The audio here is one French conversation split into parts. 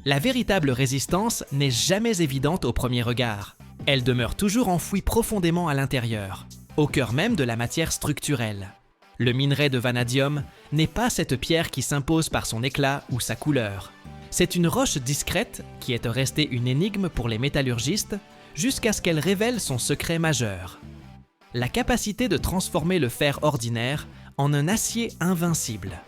La véritable résistance n'est jamais évidente au premier regard. Elle demeure toujours enfouie profondément à l'intérieur, au cœur même de la matière structurelle. Le minerai de vanadium n'est pas cette pierre qui s'impose par son éclat ou sa couleur. C'est une roche discrète qui est restée une énigme pour les métallurgistes jusqu'à ce qu'elle révèle son secret majeur. La capacité de transformer le fer ordinaire en un acier invincible.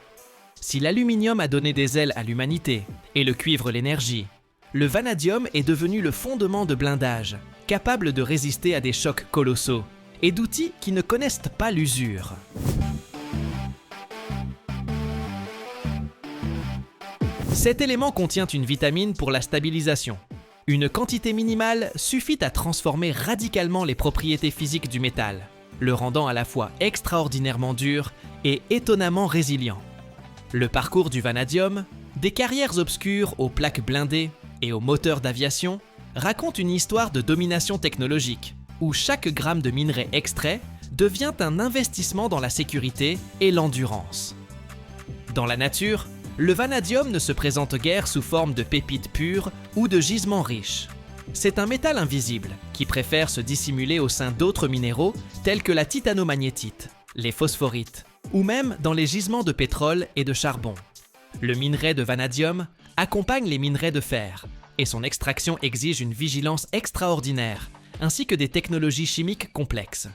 Si l'aluminium a donné des ailes à l'humanité et le cuivre l'énergie, le vanadium est devenu le fondement de blindage, capable de résister à des chocs colossaux et d'outils qui ne connaissent pas l'usure. Cet élément contient une vitamine pour la stabilisation. Une quantité minimale suffit à transformer radicalement les propriétés physiques du métal, le rendant à la fois extraordinairement dur et étonnamment résilient. Le parcours du vanadium, des carrières obscures aux plaques blindées et aux moteurs d'aviation, raconte une histoire de domination technologique, où chaque gramme de minerai extrait devient un investissement dans la sécurité et l'endurance. Dans la nature, le vanadium ne se présente guère sous forme de pépites pures ou de gisements riches. C'est un métal invisible qui préfère se dissimuler au sein d'autres minéraux tels que la titanomagnétite, les phosphorites, ou même dans les gisements de pétrole et de charbon. Le minerai de vanadium accompagne les minerais de fer, et son extraction exige une vigilance extraordinaire, ainsi que des technologies chimiques complexes.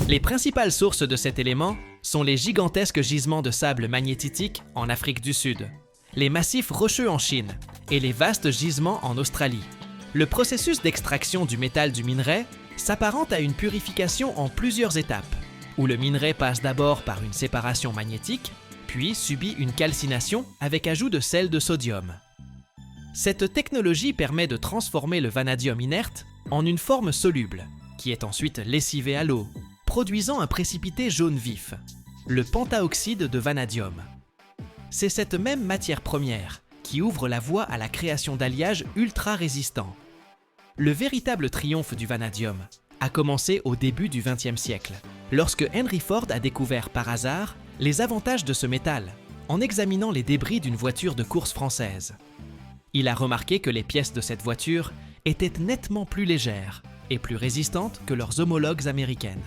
Les principales sources de cet élément sont les gigantesques gisements de sable magnétitique en Afrique du Sud, les massifs rocheux en Chine et les vastes gisements en Australie. Le processus d'extraction du métal du minerai s'apparente à une purification en plusieurs étapes, où le minerai passe d'abord par une séparation magnétique, puis subit une calcination avec ajout de sel de sodium. Cette technologie permet de transformer le vanadium inerte en une forme soluble, qui est ensuite lessivée à l'eau, produisant un précipité jaune vif, le pentaoxyde de vanadium. C'est cette même matière première qui ouvre la voie à la création d'alliages ultra résistants. Le véritable triomphe du vanadium a commencé au début du XXe siècle, lorsque Henry Ford a découvert par hasard les avantages de ce métal en examinant les débris d'une voiture de course française. Il a remarqué que les pièces de cette voiture étaient nettement plus légères et plus résistantes que leurs homologues américaines.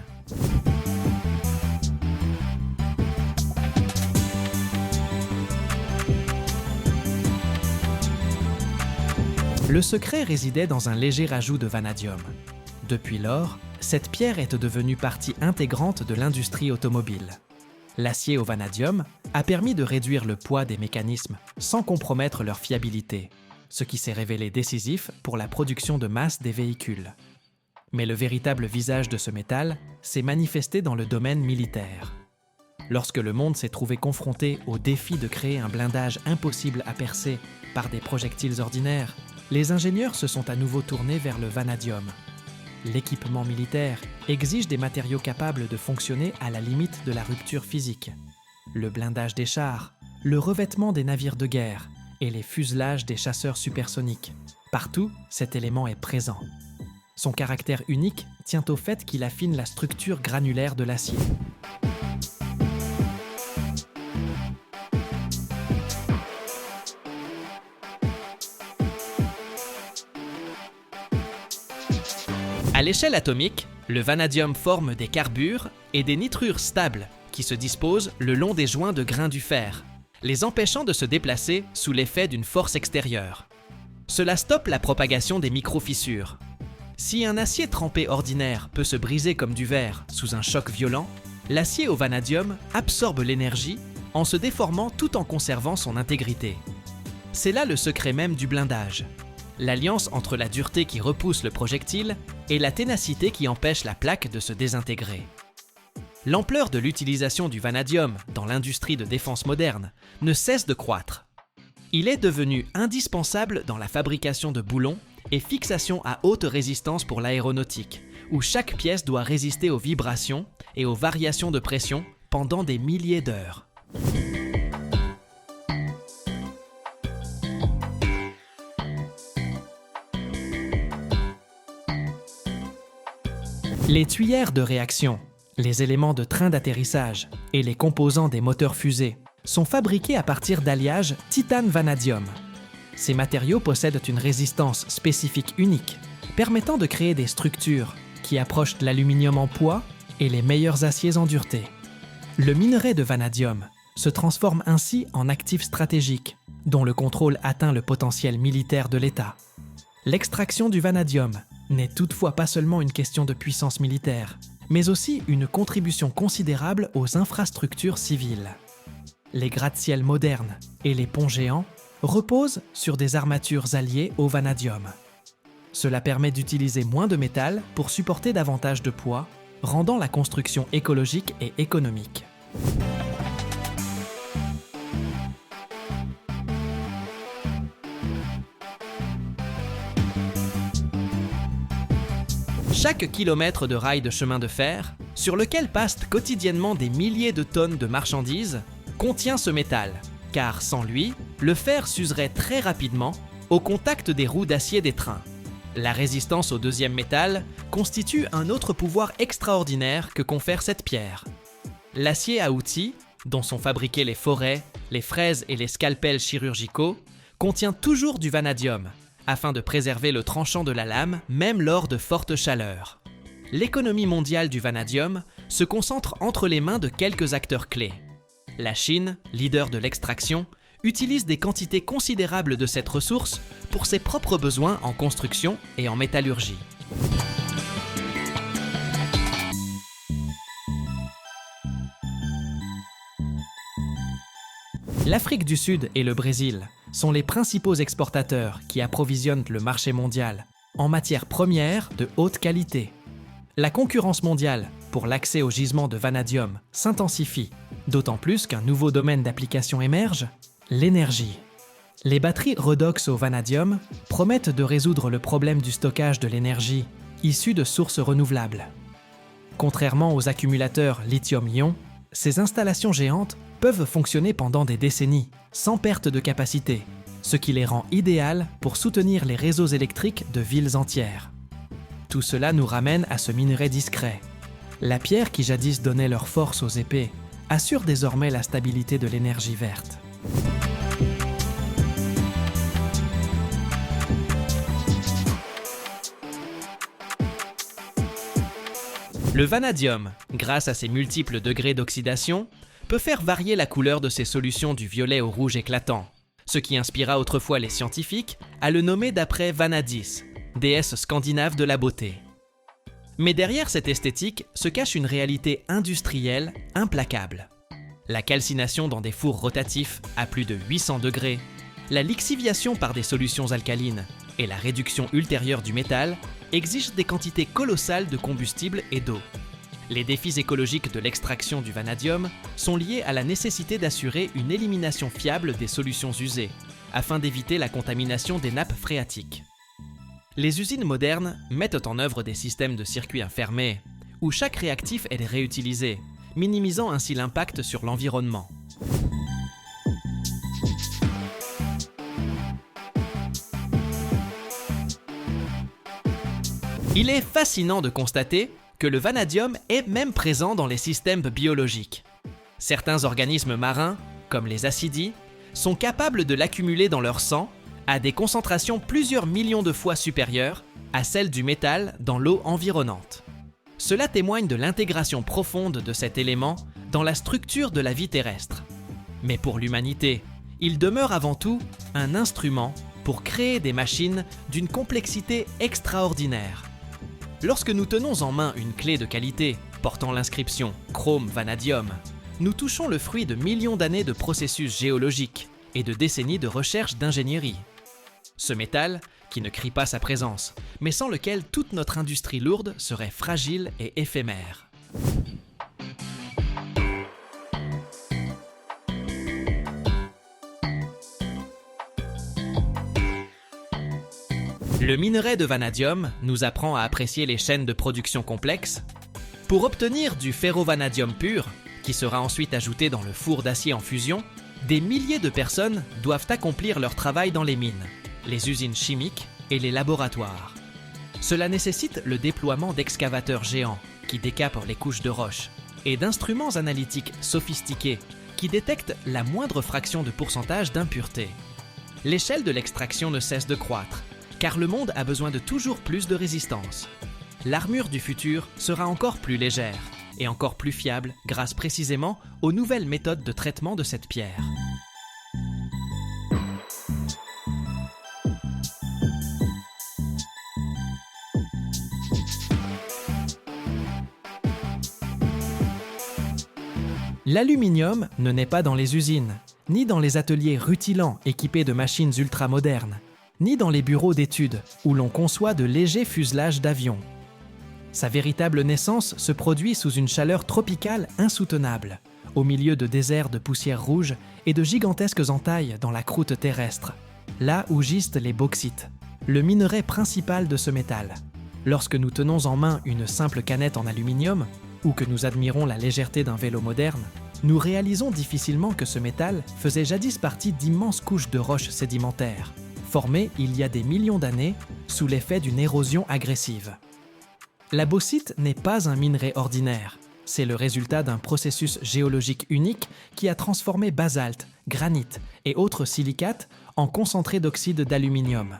Le secret résidait dans un léger ajout de vanadium. Depuis lors, cette pierre est devenue partie intégrante de l'industrie automobile. L'acier au vanadium a permis de réduire le poids des mécanismes sans compromettre leur fiabilité, ce qui s'est révélé décisif pour la production de masse des véhicules. Mais le véritable visage de ce métal s'est manifesté dans le domaine militaire. Lorsque le monde s'est trouvé confronté au défi de créer un blindage impossible à percer par des projectiles ordinaires, les ingénieurs se sont à nouveau tournés vers le vanadium. L'équipement militaire exige des matériaux capables de fonctionner à la limite de la rupture physique. Le blindage des chars, le revêtement des navires de guerre et les fuselages des chasseurs supersoniques. Partout, cet élément est présent. Son caractère unique tient au fait qu'il affine la structure granulaire de l'acier. À l'échelle atomique, le vanadium forme des carbures et des nitrures stables qui se disposent le long des joints de grains du fer, les empêchant de se déplacer sous l'effet d'une force extérieure. Cela stoppe la propagation des micro-fissures. Si un acier trempé ordinaire peut se briser comme du verre sous un choc violent, l'acier au vanadium absorbe l'énergie en se déformant tout en conservant son intégrité. C'est là le secret même du blindage. L'alliance entre la dureté qui repousse le projectile et la ténacité qui empêche la plaque de se désintégrer. L'ampleur de l'utilisation du vanadium dans l'industrie de défense moderne ne cesse de croître. Il est devenu indispensable dans la fabrication de boulons et fixations à haute résistance pour l'aéronautique, où chaque pièce doit résister aux vibrations et aux variations de pression pendant des milliers d'heures. Les tuyères de réaction, Les éléments de train d'atterrissage et les composants des moteurs fusées sont fabriqués à partir d'alliages titane-vanadium. Ces matériaux possèdent une résistance spécifique unique, permettant de créer des structures qui approchent de l'aluminium en poids et les meilleurs aciers en dureté. Le minerai de vanadium se transforme ainsi en actif stratégique, dont le contrôle atteint le potentiel militaire de l'État. L'extraction du vanadium n'est toutefois pas seulement une question de puissance militaire, mais aussi une contribution considérable aux infrastructures civiles. Les gratte-ciel modernes et les ponts géants reposent sur des armatures alliées au vanadium. Cela permet d'utiliser moins de métal pour supporter davantage de poids, rendant la construction écologique et économique. Chaque kilomètre de rail de chemin de fer, sur lequel passent quotidiennement des milliers de tonnes de marchandises, contient ce métal, car sans lui, le fer s'userait très rapidement au contact des roues d'acier des trains. La résistance au deuxième métal constitue un autre pouvoir extraordinaire que confère cette pierre. L'acier à outils, dont sont fabriqués les forêts, les fraises et les scalpels chirurgicaux, contient toujours du vanadium, afin de préserver le tranchant de la lame, même lors de fortes chaleurs. L'économie mondiale du vanadium se concentre entre les mains de quelques acteurs clés. La Chine, leader de l'extraction, utilise des quantités considérables de cette ressource pour ses propres besoins en construction et en métallurgie. L'Afrique du Sud et le Brésil sont les principaux exportateurs qui approvisionnent le marché mondial en matières premières de haute qualité. La concurrence mondiale pour l'accès aux gisements de vanadium s'intensifie, d'autant plus qu'un nouveau domaine d'application émerge, l'énergie. Les batteries redox au vanadium promettent de résoudre le problème du stockage de l'énergie issue de sources renouvelables. Contrairement aux accumulateurs lithium-ion, ces installations géantes peuvent fonctionner pendant des décennies, sans perte de capacité, ce qui les rend idéales pour soutenir les réseaux électriques de villes entières. Tout cela nous ramène à ce minerai discret. La pierre qui jadis donnait leur force aux épées assure désormais la stabilité de l'énergie verte. Le vanadium, grâce à ses multiples degrés d'oxydation, peut faire varier la couleur de ses solutions du violet au rouge éclatant, ce qui inspira autrefois les scientifiques à le nommer d'après Vanadis, déesse scandinave de la beauté. Mais derrière cette esthétique se cache une réalité industrielle implacable. La calcination dans des fours rotatifs à plus de 800 degrés, la lixiviation par des solutions alcalines et la réduction ultérieure du métal exigent des quantités colossales de combustible et d'eau. Les défis écologiques de l'extraction du vanadium sont liés à la nécessité d'assurer une élimination fiable des solutions usées, afin d'éviter la contamination des nappes phréatiques. Les usines modernes mettent en œuvre des systèmes de circuits fermés, où chaque réactif est réutilisé, minimisant ainsi l'impact sur l'environnement. Il est fascinant de constater que le vanadium est même présent dans les systèmes biologiques. Certains organismes marins, comme les acidies, sont capables de l'accumuler dans leur sang à des concentrations plusieurs millions de fois supérieures à celles du métal dans l'eau environnante. Cela témoigne de l'intégration profonde de cet élément dans la structure de la vie terrestre. Mais pour l'humanité, il demeure avant tout un instrument pour créer des machines d'une complexité extraordinaire. Lorsque nous tenons en main une clé de qualité portant l'inscription « Chrome Vanadium », nous touchons le fruit de millions d'années de processus géologiques et de décennies de recherche d'ingénierie. Ce métal, qui ne crie pas sa présence, mais sans lequel toute notre industrie lourde serait fragile et éphémère. Le minerai de vanadium nous apprend à apprécier les chaînes de production complexes. Pour obtenir du ferrovanadium pur, qui sera ensuite ajouté dans le four d'acier en fusion, des milliers de personnes doivent accomplir leur travail dans les mines, les usines chimiques et les laboratoires. Cela nécessite le déploiement d'excavateurs géants, qui décapent les couches de roche, et d'instruments analytiques sophistiqués qui détectent la moindre fraction de pourcentage d'impureté. L'échelle de l'extraction ne cesse de croître, car le monde a besoin de toujours plus de résistance. L'armure du futur sera encore plus légère et encore plus fiable grâce précisément aux nouvelles méthodes de traitement de cette pierre. L'aluminium ne naît pas dans les usines, ni dans les ateliers rutilants équipés de machines ultramodernes, ni dans les bureaux d'études où l'on conçoit de légers fuselages d'avions. Sa véritable naissance se produit sous une chaleur tropicale insoutenable, au milieu de déserts de poussière rouge et de gigantesques entailles dans la croûte terrestre, là où gisent les bauxites, le minerai principal de ce métal. Lorsque nous tenons en main une simple canette en aluminium, ou que nous admirons la légèreté d'un vélo moderne, nous réalisons difficilement que ce métal faisait jadis partie d'immenses couches de roches sédimentaires, formées il y a des millions d'années sous l'effet d'une érosion agressive. La bauxite n'est pas un minerai ordinaire, c'est le résultat d'un processus géologique unique qui a transformé basalte, granit et autres silicates en concentré d'oxyde d'aluminium.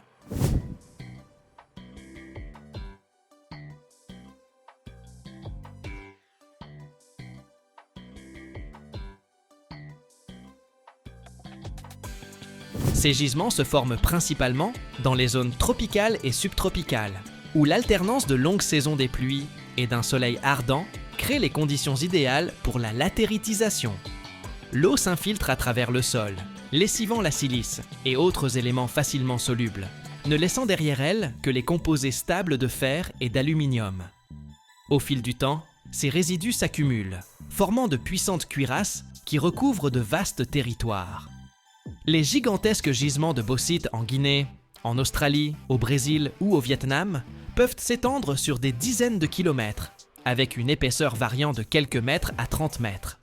Ces gisements se forment principalement dans les zones tropicales et subtropicales, où l'alternance de longues saisons des pluies et d'un soleil ardent crée les conditions idéales pour la latéritisation. L'eau s'infiltre à travers le sol, lessivant la silice et autres éléments facilement solubles, ne laissant derrière elle que les composés stables de fer et d'aluminium. Au fil du temps, ces résidus s'accumulent, formant de puissantes cuirasses qui recouvrent de vastes territoires. Les gigantesques gisements de bauxite en Guinée, en Australie, au Brésil ou au Vietnam peuvent s'étendre sur des dizaines de kilomètres, avec une épaisseur variant de quelques mètres à 30 mètres.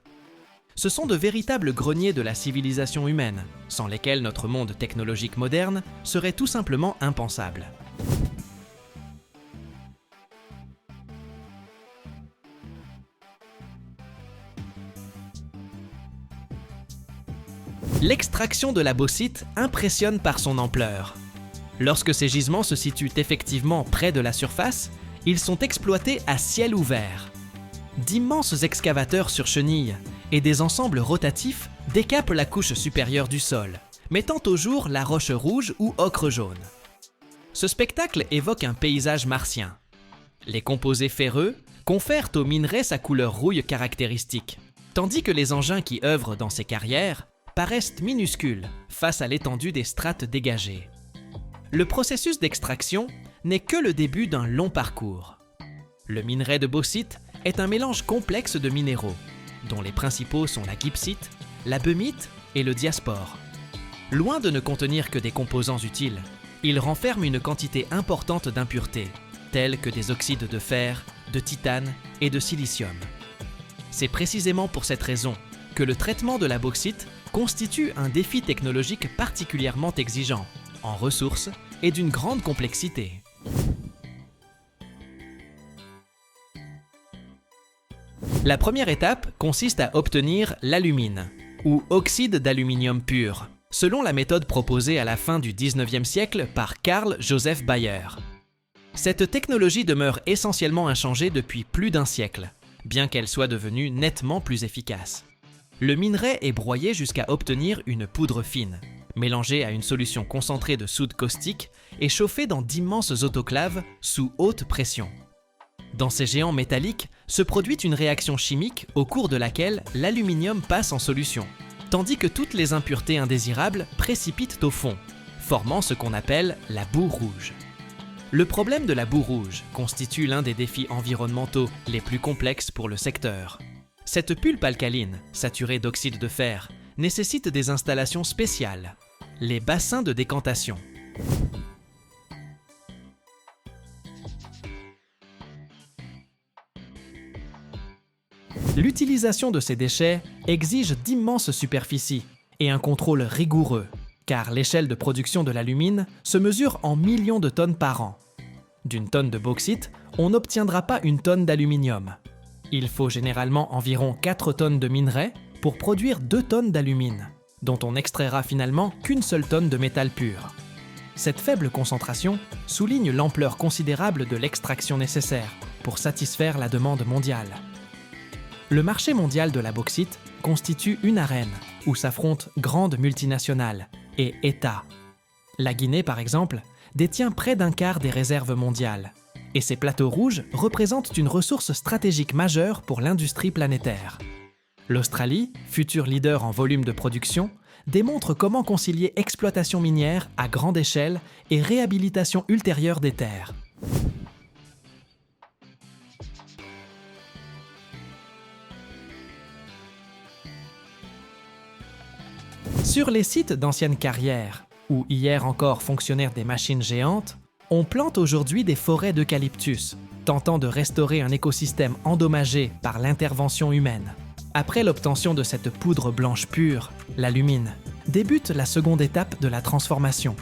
Ce sont de véritables greniers de la civilisation humaine, sans lesquels notre monde technologique moderne serait tout simplement impensable. L'extraction de la bauxite impressionne par son ampleur. Lorsque ces gisements se situent effectivement près de la surface, ils sont exploités à ciel ouvert. D'immenses excavateurs sur chenilles et des ensembles rotatifs décapent la couche supérieure du sol, mettant au jour la roche rouge ou ocre jaune. Ce spectacle évoque un paysage martien. Les composés ferreux confèrent au minerai sa couleur rouille caractéristique, tandis que les engins qui œuvrent dans ces carrières paraissent minuscules face à l'étendue des strates dégagées. Le processus d'extraction n'est que le début d'un long parcours. Le minerai de bauxite est un mélange complexe de minéraux, dont les principaux sont la gypsite, la beumite et le diaspore. Loin de ne contenir que des composants utiles, il renferme une quantité importante d'impuretés, telles que des oxydes de fer, de titane et de silicium. C'est précisément pour cette raison que le traitement de la bauxite constitue un défi technologique particulièrement exigeant, en ressources et d'une grande complexité. La première étape consiste à obtenir l'alumine, ou oxyde d'aluminium pur, selon la méthode proposée à la fin du XIXe siècle par Carl Joseph Bayer. Cette technologie demeure essentiellement inchangée depuis plus d'un siècle, bien qu'elle soit devenue nettement plus efficace. Le minerai est broyé jusqu'à obtenir une poudre fine, mélangée à une solution concentrée de soude caustique et chauffée dans d'immenses autoclaves sous haute pression. Dans ces géants métalliques se produit une réaction chimique au cours de laquelle l'aluminium passe en solution, tandis que toutes les impuretés indésirables précipitent au fond, formant ce qu'on appelle la boue rouge. Le problème de la boue rouge constitue l'un des défis environnementaux les plus complexes pour le secteur. Cette pulpe alcaline, saturée d'oxyde de fer, nécessite des installations spéciales, les bassins de décantation. L'utilisation de ces déchets exige d'immenses superficies et un contrôle rigoureux, car l'échelle de production de l'alumine se mesure en millions de tonnes par an. D'une tonne de bauxite, on n'obtiendra pas une tonne d'aluminium. Il faut généralement environ 4 tonnes de minerai pour produire 2 tonnes d'alumine, dont on n'extraira finalement qu'une seule tonne de métal pur. Cette faible concentration souligne l'ampleur considérable de l'extraction nécessaire pour satisfaire la demande mondiale. Le marché mondial de la bauxite constitue une arène où s'affrontent grandes multinationales et États. La Guinée, par exemple, détient près d'un quart des réserves mondiales, et ces plateaux rouges représentent une ressource stratégique majeure pour l'industrie planétaire. L'Australie, futur leader en volume de production, démontre comment concilier exploitation minière à grande échelle et réhabilitation ultérieure des terres. Sur les sites d'anciennes carrières, où hier encore fonctionnèrent des machines géantes, on plante aujourd'hui des forêts d'eucalyptus, tentant de restaurer un écosystème endommagé par l'intervention humaine. Après l'obtention de cette poudre blanche pure, l'alumine, débute la seconde étape de la transformation,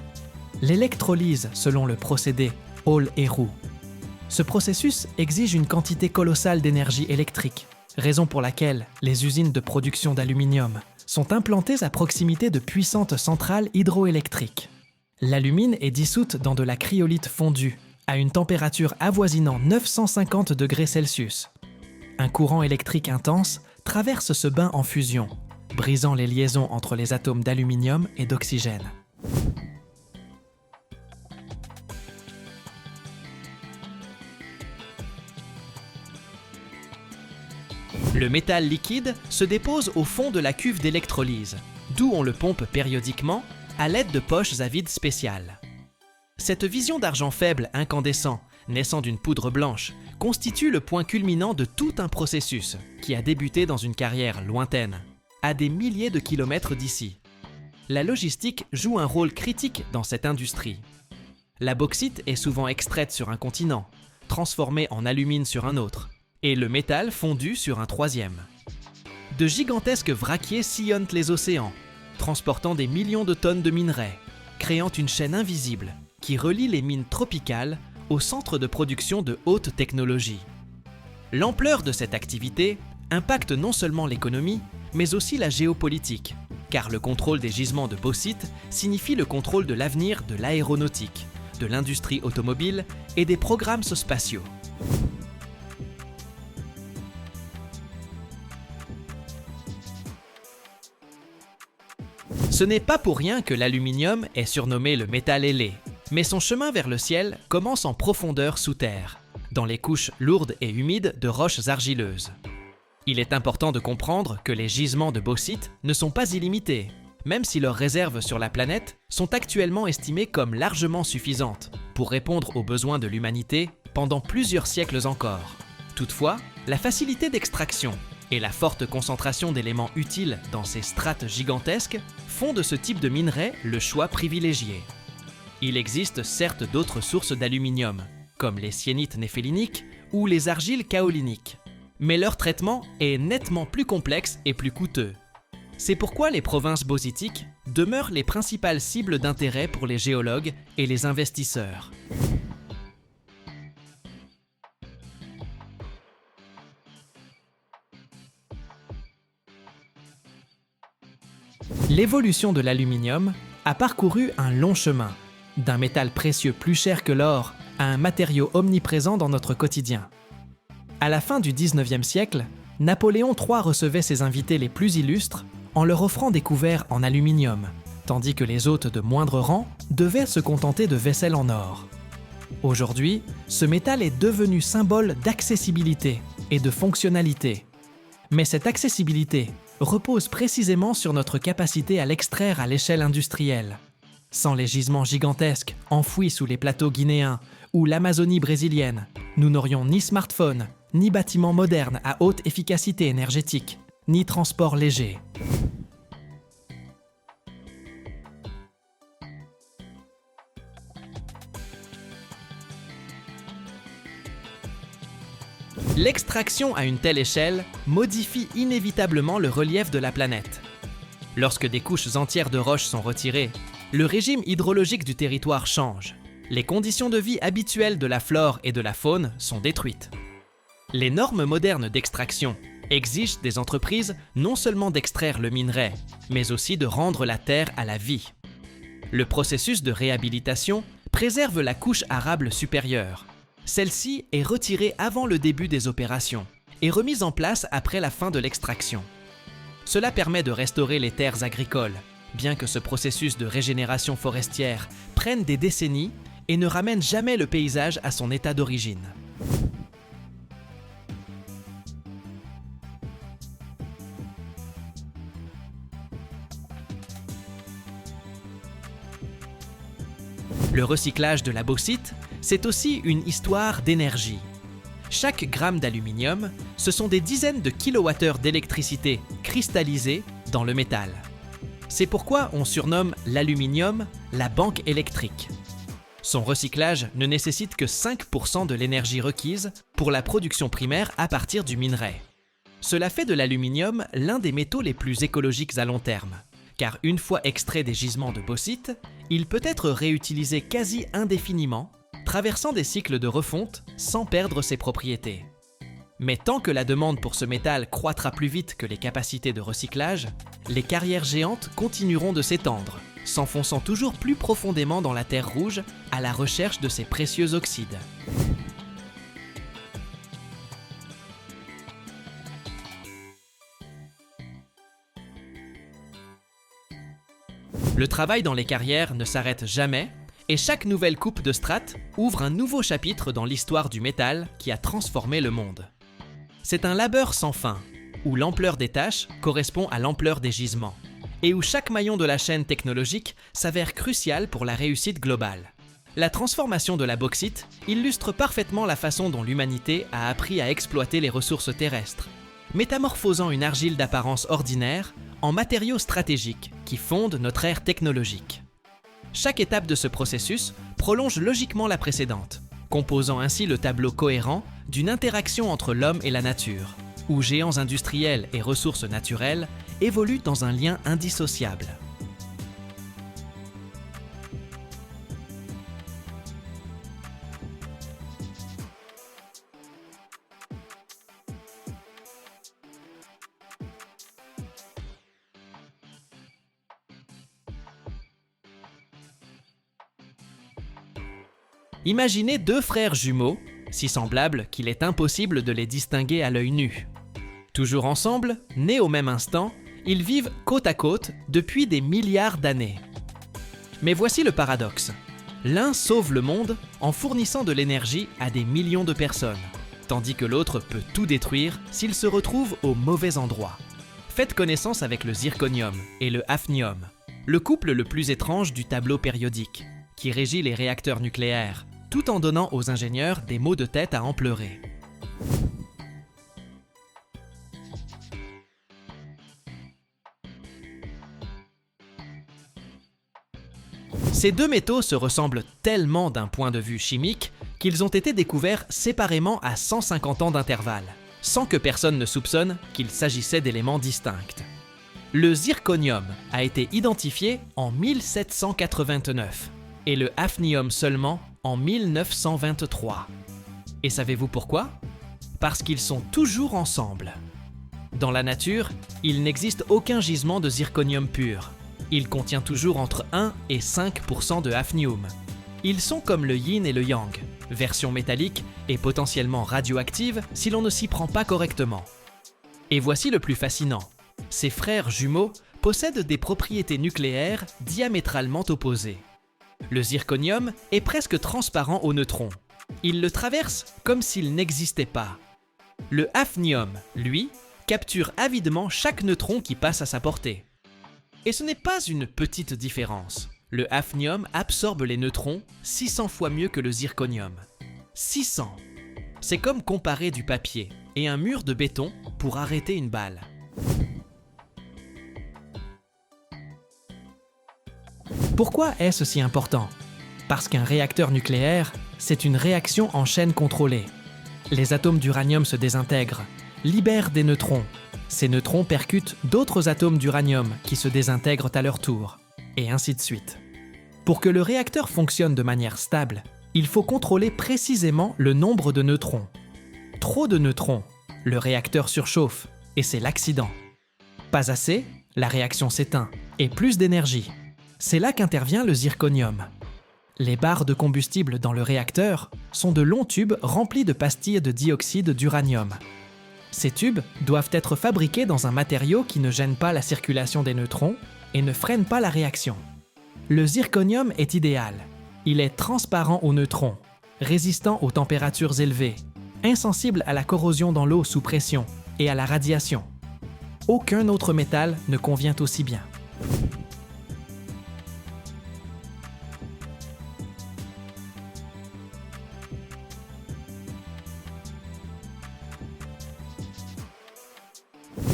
l'électrolyse selon le procédé Hall-Héroult. Ce processus exige une quantité colossale d'énergie électrique, raison pour laquelle les usines de production d'aluminium sont implantées à proximité de puissantes centrales hydroélectriques. L'alumine est dissoute dans de la cryolite fondue, à une température avoisinant 950 degrés Celsius. Un courant électrique intense traverse ce bain en fusion, brisant les liaisons entre les atomes d'aluminium et d'oxygène. Le métal liquide se dépose au fond de la cuve d'électrolyse, d'où on le pompe périodiquement à l'aide de poches à vide spéciales. Cette vision d'argent faible incandescent, naissant d'une poudre blanche, constitue le point culminant de tout un processus qui a débuté dans une carrière lointaine, à des milliers de kilomètres d'ici. La logistique joue un rôle critique dans cette industrie. La bauxite est souvent extraite sur un continent, transformée en alumine sur un autre, et le métal fondu sur un troisième. De gigantesques vraquiers sillonnent les océans, transportant des millions de tonnes de minerais, créant une chaîne invisible qui relie les mines tropicales aux centres de production de haute technologie. L'ampleur de cette activité impacte non seulement l'économie, mais aussi la géopolitique, car le contrôle des gisements de bauxite signifie le contrôle de l'avenir de l'aéronautique, de l'industrie automobile et des programmes spatiaux. Ce n'est pas pour rien que l'aluminium est surnommé le métal ailé, mais son chemin vers le ciel commence en profondeur sous terre, dans les couches lourdes et humides de roches argileuses. Il est important de comprendre que les gisements de bauxite ne sont pas illimités, même si leurs réserves sur la planète sont actuellement estimées comme largement suffisantes pour répondre aux besoins de l'humanité pendant plusieurs siècles encore. Toutefois, la facilité d'extraction et la forte concentration d'éléments utiles dans ces strates gigantesques font de ce type de minerai le choix privilégié. Il existe certes d'autres sources d'aluminium, comme les syénites néphéliniques ou les argiles kaoliniques, mais leur traitement est nettement plus complexe et plus coûteux. C'est pourquoi les provinces bauxitiques demeurent les principales cibles d'intérêt pour les géologues et les investisseurs. L'évolution de l'aluminium a parcouru un long chemin, d'un métal précieux plus cher que l'or à un matériau omniprésent dans notre quotidien. À la fin du XIXe siècle, Napoléon III recevait ses invités les plus illustres en leur offrant des couverts en aluminium, tandis que les hôtes de moindre rang devaient se contenter de vaisselle en or. Aujourd'hui, ce métal est devenu symbole d'accessibilité et de fonctionnalité. Mais cette accessibilité repose précisément sur notre capacité à l'extraire à l'échelle industrielle. Sans les gisements gigantesques enfouis sous les plateaux guinéens ou l'Amazonie brésilienne, nous n'aurions ni smartphone, ni bâtiments modernes à haute efficacité énergétique, ni transport léger. L'extraction à une telle échelle modifie inévitablement le relief de la planète. Lorsque des couches entières de roches sont retirées, le régime hydrologique du territoire change. les conditions de vie habituelles de la flore et de la faune sont détruites. Les normes modernes d'extraction exigent des entreprises non seulement d'extraire le minerai, mais aussi de rendre la terre à la vie. Le processus de réhabilitation préserve la couche arable supérieure. Celle-ci est retirée avant le début des opérations et remise en place après la fin de l'extraction. Cela permet de restaurer les terres agricoles, bien que ce processus de régénération forestière prenne des décennies et ne ramène jamais le paysage à son état d'origine. Le recyclage de la bauxite, c'est aussi une histoire d'énergie. Chaque gramme d'aluminium, ce sont des dizaines de kilowattheures d'électricité cristallisée dans le métal. C'est pourquoi on surnomme l'aluminium la banque électrique. Son recyclage ne nécessite que 5% de l'énergie requise pour la production primaire à partir du minerai. Cela fait de l'aluminium l'un des métaux les plus écologiques à long terme, car une fois extrait des gisements de bauxite, il peut être réutilisé quasi indéfiniment, traversant des cycles de refonte sans perdre ses propriétés. Mais tant que la demande pour ce métal croîtra plus vite que les capacités de recyclage, les carrières géantes continueront de s'étendre, s'enfonçant toujours plus profondément dans la terre rouge à la recherche de ces précieux oxydes. Le travail dans les carrières ne s'arrête jamais et chaque nouvelle coupe de strate ouvre un nouveau chapitre dans l'histoire du métal qui a transformé le monde. C'est un labeur sans fin, où l'ampleur des tâches correspond à l'ampleur des gisements, et où chaque maillon de la chaîne technologique s'avère crucial pour la réussite globale. La transformation de la bauxite illustre parfaitement la façon dont l'humanité a appris à exploiter les ressources terrestres, métamorphosant une argile d'apparence ordinaire en matériaux stratégiques qui fondent notre ère technologique. Chaque étape de ce processus prolonge logiquement la précédente, composant ainsi le tableau cohérent d'une interaction entre l'homme et la nature, où géants industriels et ressources naturelles évoluent dans un lien indissociable. Imaginez deux frères jumeaux, si semblables qu'il est impossible de les distinguer à l'œil nu. Toujours ensemble, nés au même instant, ils vivent côte à côte depuis des milliards d'années. Mais voici le paradoxe. L'un sauve le monde en fournissant de l'énergie à des millions de personnes, tandis que l'autre peut tout détruire s'il se retrouve au mauvais endroit. Faites connaissance avec le zirconium et le hafnium, le couple le plus étrange du tableau périodique, qui régit les réacteurs nucléaires, tout en donnant aux ingénieurs des maux de tête à en pleurer. Ces deux métaux se ressemblent tellement d'un point de vue chimique qu'ils ont été découverts séparément à 150 ans d'intervalle, sans que personne ne soupçonne qu'il s'agissait d'éléments distincts. Le zirconium a été identifié en 1789 et le hafnium seulement en 1923. Et savez-vous pourquoi? Parce qu'ils sont toujours ensemble. Dans la nature, il n'existe aucun gisement de zirconium pur. Il contient toujours entre 1 et 5% de hafnium. Ils sont comme le yin et le yang, version métallique et potentiellement radioactive si l'on ne s'y prend pas correctement. Et voici le plus fascinant. Ces frères jumeaux possèdent des propriétés nucléaires diamétralement opposées. Le zirconium est presque transparent aux neutrons. Il le traverse comme s'il n'existait pas. Le hafnium, lui, capture avidement chaque neutron qui passe à sa portée. Et ce n'est pas une petite différence. Le hafnium absorbe les neutrons 600 fois mieux que le zirconium. 600! C'est comme comparer du papier et un mur de béton pour arrêter une balle. Pourquoi est-ce si important? Parce qu'un réacteur nucléaire, c'est une réaction en chaîne contrôlée. Les atomes d'uranium se désintègrent, libèrent des neutrons. Ces neutrons percutent d'autres atomes d'uranium qui se désintègrent à leur tour, et ainsi de suite. Pour que le réacteur fonctionne de manière stable, il faut contrôler précisément le nombre de neutrons. Trop de neutrons, le réacteur surchauffe et c'est l'accident. Pas assez, la réaction s'éteint et plus d'énergie. C'est là qu'intervient le zirconium. Les barres de combustible dans le réacteur sont de longs tubes remplis de pastilles de dioxyde d'uranium. Ces tubes doivent être fabriqués dans un matériau qui ne gêne pas la circulation des neutrons et ne freine pas la réaction. Le zirconium est idéal. Il est transparent aux neutrons, résistant aux températures élevées, insensible à la corrosion dans l'eau sous pression et à la radiation. Aucun autre métal ne convient aussi bien.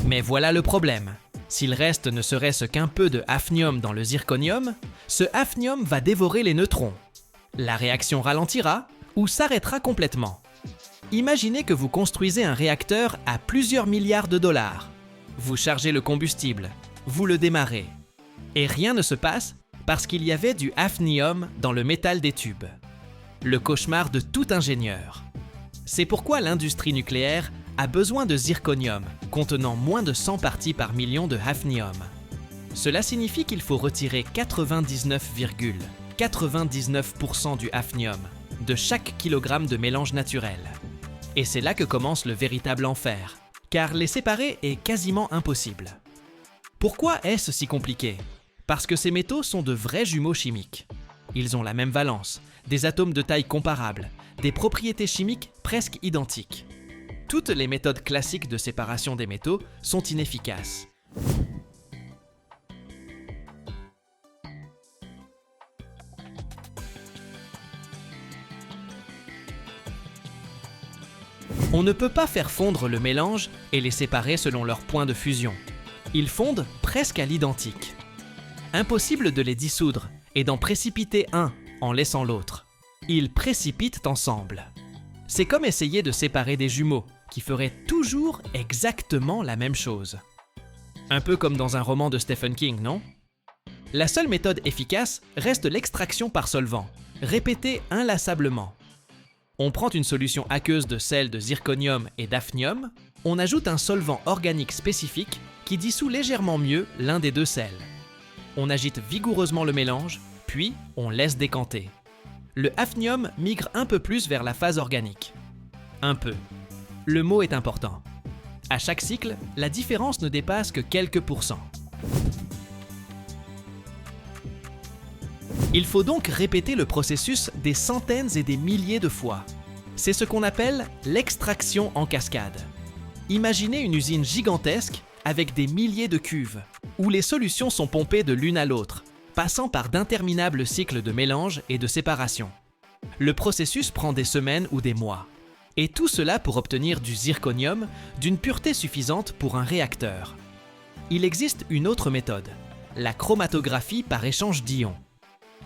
Mais voilà le problème. S'il reste ne serait-ce qu'un peu de hafnium dans le zirconium, ce hafnium va dévorer les neutrons. La réaction ralentira ou s'arrêtera complètement. Imaginez que vous construisez un réacteur à plusieurs milliards de dollars. Vous chargez le combustible, vous le démarrez. Et rien ne se passe parce qu'il y avait du hafnium dans le métal des tubes. Le cauchemar de tout ingénieur. C'est pourquoi l'industrie nucléaire a besoin de zirconium contenant moins de 100 parties par million de hafnium. Cela signifie qu'il faut retirer 99,99% du hafnium de chaque kilogramme de mélange naturel. Et c'est là que commence le véritable enfer, car les séparer est quasiment impossible. Pourquoi est-ce si compliqué? Parce que ces métaux sont de vrais jumeaux chimiques. Ils ont la même valence, des atomes de taille comparable, des propriétés chimiques presque identiques. Toutes les méthodes classiques de séparation des métaux sont inefficaces. On ne peut pas faire fondre le mélange et les séparer selon leur point de fusion. Ils fondent presque à l'identique. Impossible de les dissoudre et d'en précipiter un en laissant l'autre. Ils précipitent ensemble. C'est comme essayer de séparer des jumeaux qui feraient toujours exactement la même chose. Un peu comme dans un roman de Stephen King, non? La seule méthode efficace reste l'extraction par solvant, répétée inlassablement. On prend une solution aqueuse de sel de zirconium et d'hafnium, on ajoute un solvant organique spécifique qui dissout légèrement mieux l'un des deux sels. On agite vigoureusement le mélange, puis on laisse décanter. Le hafnium migre un peu plus vers la phase organique. Un peu. Le mot est important. À chaque cycle, la différence ne dépasse que quelques pourcents. Il faut donc répéter le processus des centaines et des milliers de fois. C'est ce qu'on appelle l'extraction en cascade. Imaginez une usine gigantesque avec des milliers de cuves, où les solutions sont pompées de l'une à l'autre, passant par d'interminables cycles de mélange et de séparation. Le processus prend des semaines ou des mois. Et tout cela pour obtenir du zirconium d'une pureté suffisante pour un réacteur. Il existe une autre méthode, la chromatographie par échange d'ions.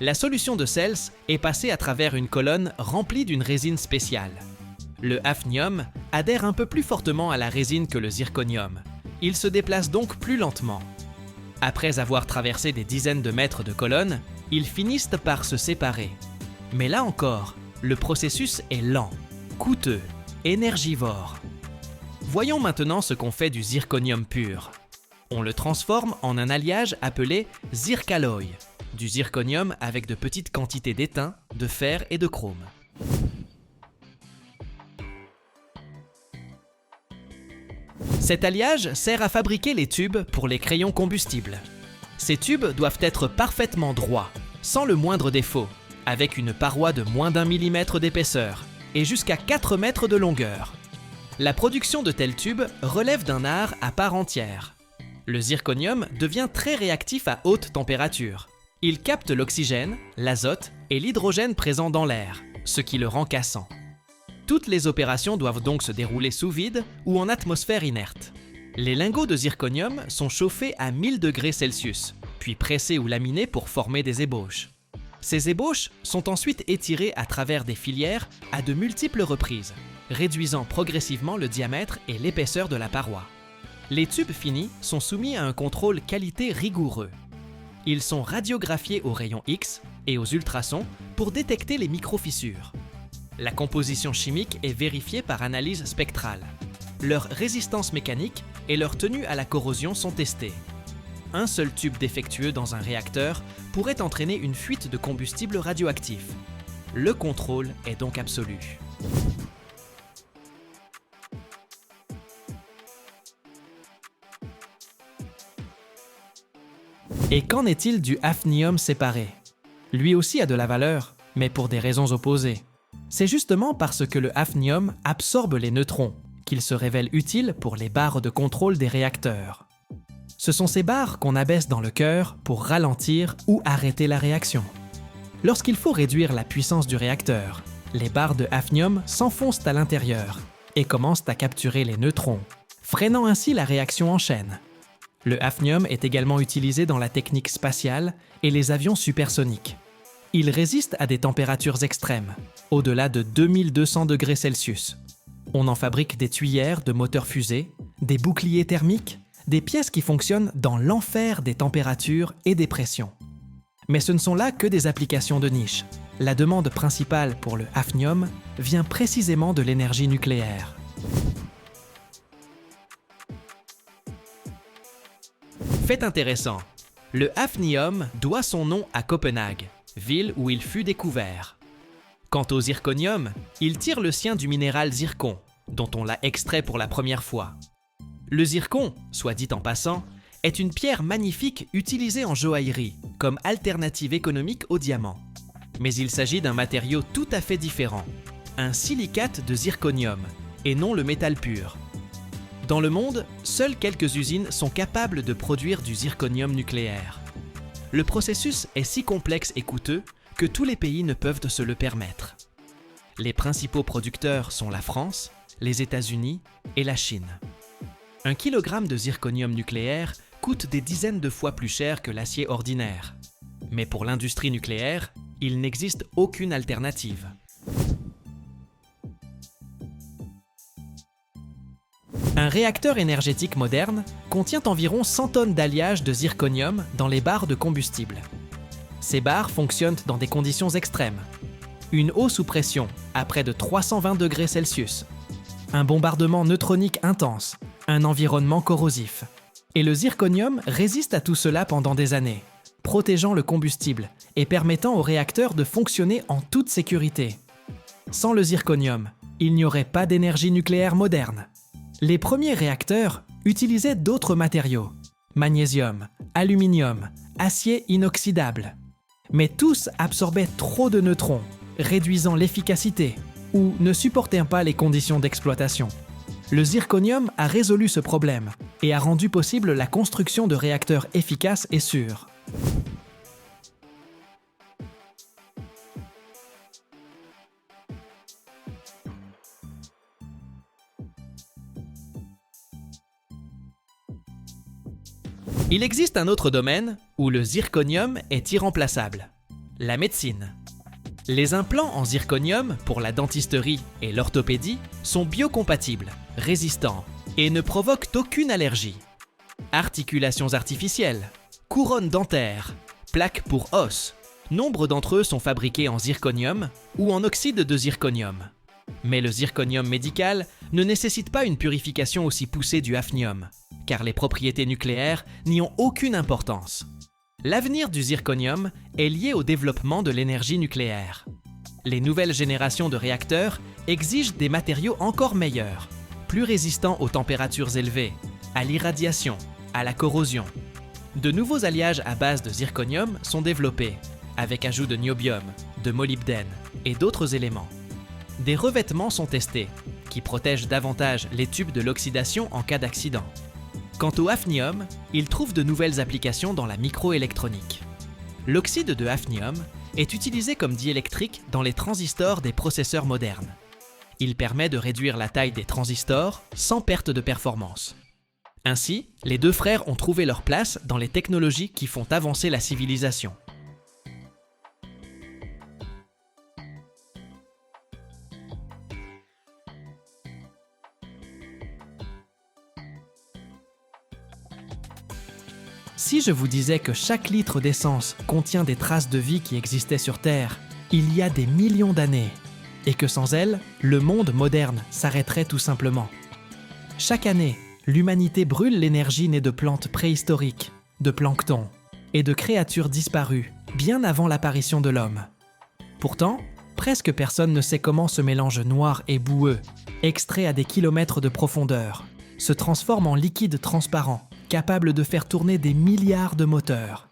La solution de Cels est passée à travers une colonne remplie d'une résine spéciale. Le hafnium adhère un peu plus fortement à la résine que le zirconium. Il se déplace donc plus lentement. Après avoir traversé des dizaines de mètres de colonnes, ils finissent par se séparer. Mais là encore, le processus est lent, coûteux, énergivore. Voyons maintenant ce qu'on fait du zirconium pur. On le transforme en un alliage appelé zircaloy, du zirconium avec de petites quantités d'étain, de fer et de chrome. Cet alliage sert à fabriquer les tubes pour les crayons combustibles. Ces tubes doivent être parfaitement droits, sans le moindre défaut, avec une paroi de moins d'1 millimètre d'épaisseur et jusqu'à 4 mètres de longueur. La production de tels tubes relève d'un art à part entière. Le zirconium devient très réactif à haute température. Il capte l'oxygène, l'azote et l'hydrogène présents dans l'air, ce qui le rend cassant. Toutes les opérations doivent donc se dérouler sous vide ou en atmosphère inerte. Les lingots de zirconium sont chauffés à 1000 degrés Celsius, puis pressés ou laminés pour former des ébauches. Ces ébauches sont ensuite étirées à travers des filières à de multiples reprises, réduisant progressivement le diamètre et l'épaisseur de la paroi. Les tubes finis sont soumis à un contrôle qualité rigoureux. Ils sont radiographiés aux rayons X et aux ultrasons pour détecter les micro-fissures. La composition chimique est vérifiée par analyse spectrale. Leur résistance mécanique et leur tenue à la corrosion sont testées. Un seul tube défectueux dans un réacteur pourrait entraîner une fuite de combustible radioactif. Le contrôle est donc absolu. Et qu'en est-il du hafnium séparé? Lui aussi a de la valeur, mais pour des raisons opposées. C'est justement parce que le hafnium absorbe les neutrons qu'il se révèle utile pour les barres de contrôle des réacteurs. Ce sont ces barres qu'on abaisse dans le cœur pour ralentir ou arrêter la réaction. Lorsqu'il faut réduire la puissance du réacteur, les barres de hafnium s'enfoncent à l'intérieur et commencent à capturer les neutrons, freinant ainsi la réaction en chaîne. Le hafnium est également utilisé dans la technique spatiale et les avions supersoniques. Il résiste à des températures extrêmes, au-delà de 2200 degrés Celsius. On en fabrique des tuyères de moteurs fusées, des boucliers thermiques, des pièces qui fonctionnent dans l'enfer des températures et des pressions. Mais ce ne sont là que des applications de niche. La demande principale pour le hafnium vient précisément de l'énergie nucléaire. Fait intéressant, le hafnium doit son nom à Copenhague, ville où il fut découvert. Quant au zirconium, il tire le sien du minéral zircon, dont on l'a extrait pour la première fois. Le zircon, soit dit en passant, est une pierre magnifique utilisée en joaillerie, comme alternative économique au diamant. Mais il s'agit d'un matériau tout à fait différent, un silicate de zirconium, et non le métal pur. Dans le monde, seules quelques usines sont capables de produire du zirconium nucléaire. Le processus est si complexe et coûteux que tous les pays ne peuvent se le permettre. Les principaux producteurs sont la France, les États-Unis et la Chine. Un kilogramme de zirconium nucléaire coûte des dizaines de fois plus cher que l'acier ordinaire. Mais pour l'industrie nucléaire, il n'existe aucune alternative. Un réacteur énergétique moderne contient environ 100 tonnes d'alliage de zirconium dans les barres de combustible. Ces barres fonctionnent dans des conditions extrêmes. Une eau sous pression à près de 320 degrés Celsius, un bombardement neutronique intense, un environnement corrosif. Et le zirconium résiste à tout cela pendant des années, protégeant le combustible et permettant au réacteur de fonctionner en toute sécurité. Sans le zirconium, il n'y aurait pas d'énergie nucléaire moderne. Les premiers réacteurs utilisaient d'autres matériaux, magnésium, aluminium, acier inoxydable. Mais tous absorbaient trop de neutrons, réduisant l'efficacité ou ne supportaient pas les conditions d'exploitation. Le zirconium a résolu ce problème et a rendu possible la construction de réacteurs efficaces et sûrs. Il existe un autre domaine où le zirconium est irremplaçable, la médecine. Les implants en zirconium pour la dentisterie et l'orthopédie sont biocompatibles, résistants et ne provoquent aucune allergie. Articulations artificielles, couronnes dentaires, plaques pour os, nombre d'entre eux sont fabriqués en zirconium ou en oxyde de zirconium. Mais le zirconium médical ne nécessite pas une purification aussi poussée du hafnium, car les propriétés nucléaires n'y ont aucune importance. L'avenir du zirconium est lié au développement de l'énergie nucléaire. Les nouvelles générations de réacteurs exigent des matériaux encore meilleurs, plus résistants aux températures élevées, à l'irradiation, à la corrosion. De nouveaux alliages à base de zirconium sont développés, avec ajout de niobium, de molybdène et d'autres éléments. Des revêtements sont testés, qui protègent davantage les tubes de l'oxydation en cas d'accident. Quant au hafnium, il trouve de nouvelles applications dans la microélectronique. L'oxyde de hafnium est utilisé comme diélectrique dans les transistors des processeurs modernes. Il permet de réduire la taille des transistors sans perte de performance. Ainsi, les deux frères ont trouvé leur place dans les technologies qui font avancer la civilisation. Si je vous disais que chaque litre d'essence contient des traces de vie qui existaient sur Terre il y a des millions d'années, et que sans elles, le monde moderne s'arrêterait tout simplement. Chaque année, l'humanité brûle l'énergie née de plantes préhistoriques, de plancton et de créatures disparues bien avant l'apparition de l'homme. Pourtant, presque personne ne sait comment ce mélange noir et boueux, extrait à des kilomètres de profondeur, se transforme en liquide transparent, capable de faire tourner des milliards de moteurs.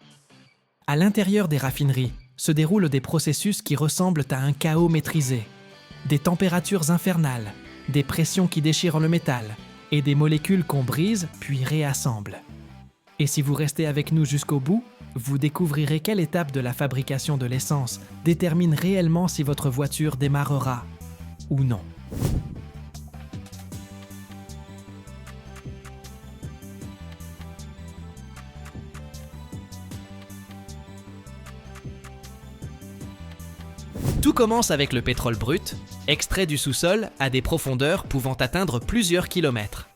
À l'intérieur des raffineries se déroulent des processus qui ressemblent à un chaos maîtrisé. Des températures infernales, des pressions qui déchirent le métal et des molécules qu'on brise puis réassemble. Et si vous restez avec nous jusqu'au bout, vous découvrirez quelle étape de la fabrication de l'essence détermine réellement si votre voiture démarrera ou non. Tout commence avec le pétrole brut, extrait du sous-sol à des profondeurs pouvant atteindre plusieurs kilomètres.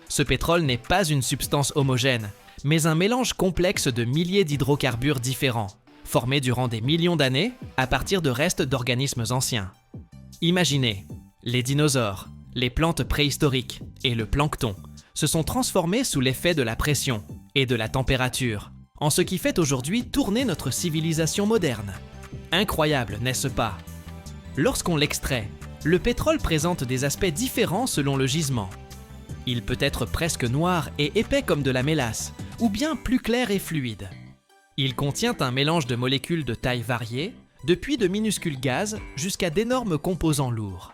Ce pétrole n'est pas une substance homogène, mais un mélange complexe de milliers d'hydrocarbures différents, formés durant des millions d'années à partir de restes d'organismes anciens. Imaginez, les dinosaures, les plantes préhistoriques et le plancton se sont transformés sous l'effet de la pression et de la température, en ce qui fait aujourd'hui tourner notre civilisation moderne. Incroyable, n'est-ce pas? Lorsqu'on l'extrait, le pétrole présente des aspects différents selon le gisement. Il peut être presque noir et épais comme de la mélasse, ou bien plus clair et fluide. Il contient un mélange de molécules de taille variée, depuis de minuscules gaz jusqu'à d'énormes composants lourds.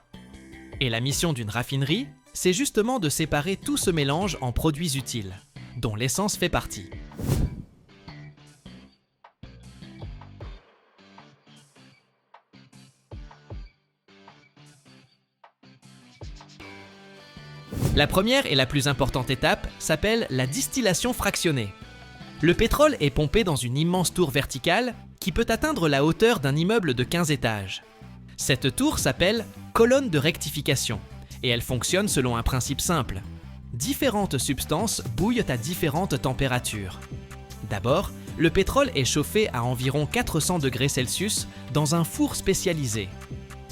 Et la mission d'une raffinerie, c'est justement de séparer tout ce mélange en produits utiles, dont l'essence fait partie. La première et la plus importante étape s'appelle la distillation fractionnée. Le pétrole est pompé dans une immense tour verticale qui peut atteindre la hauteur d'un immeuble de 15 étages. Cette tour s'appelle colonne de rectification et elle fonctionne selon un principe simple. Différentes substances bouillent à différentes températures. D'abord, le pétrole est chauffé à environ 400 degrés Celsius dans un four spécialisé.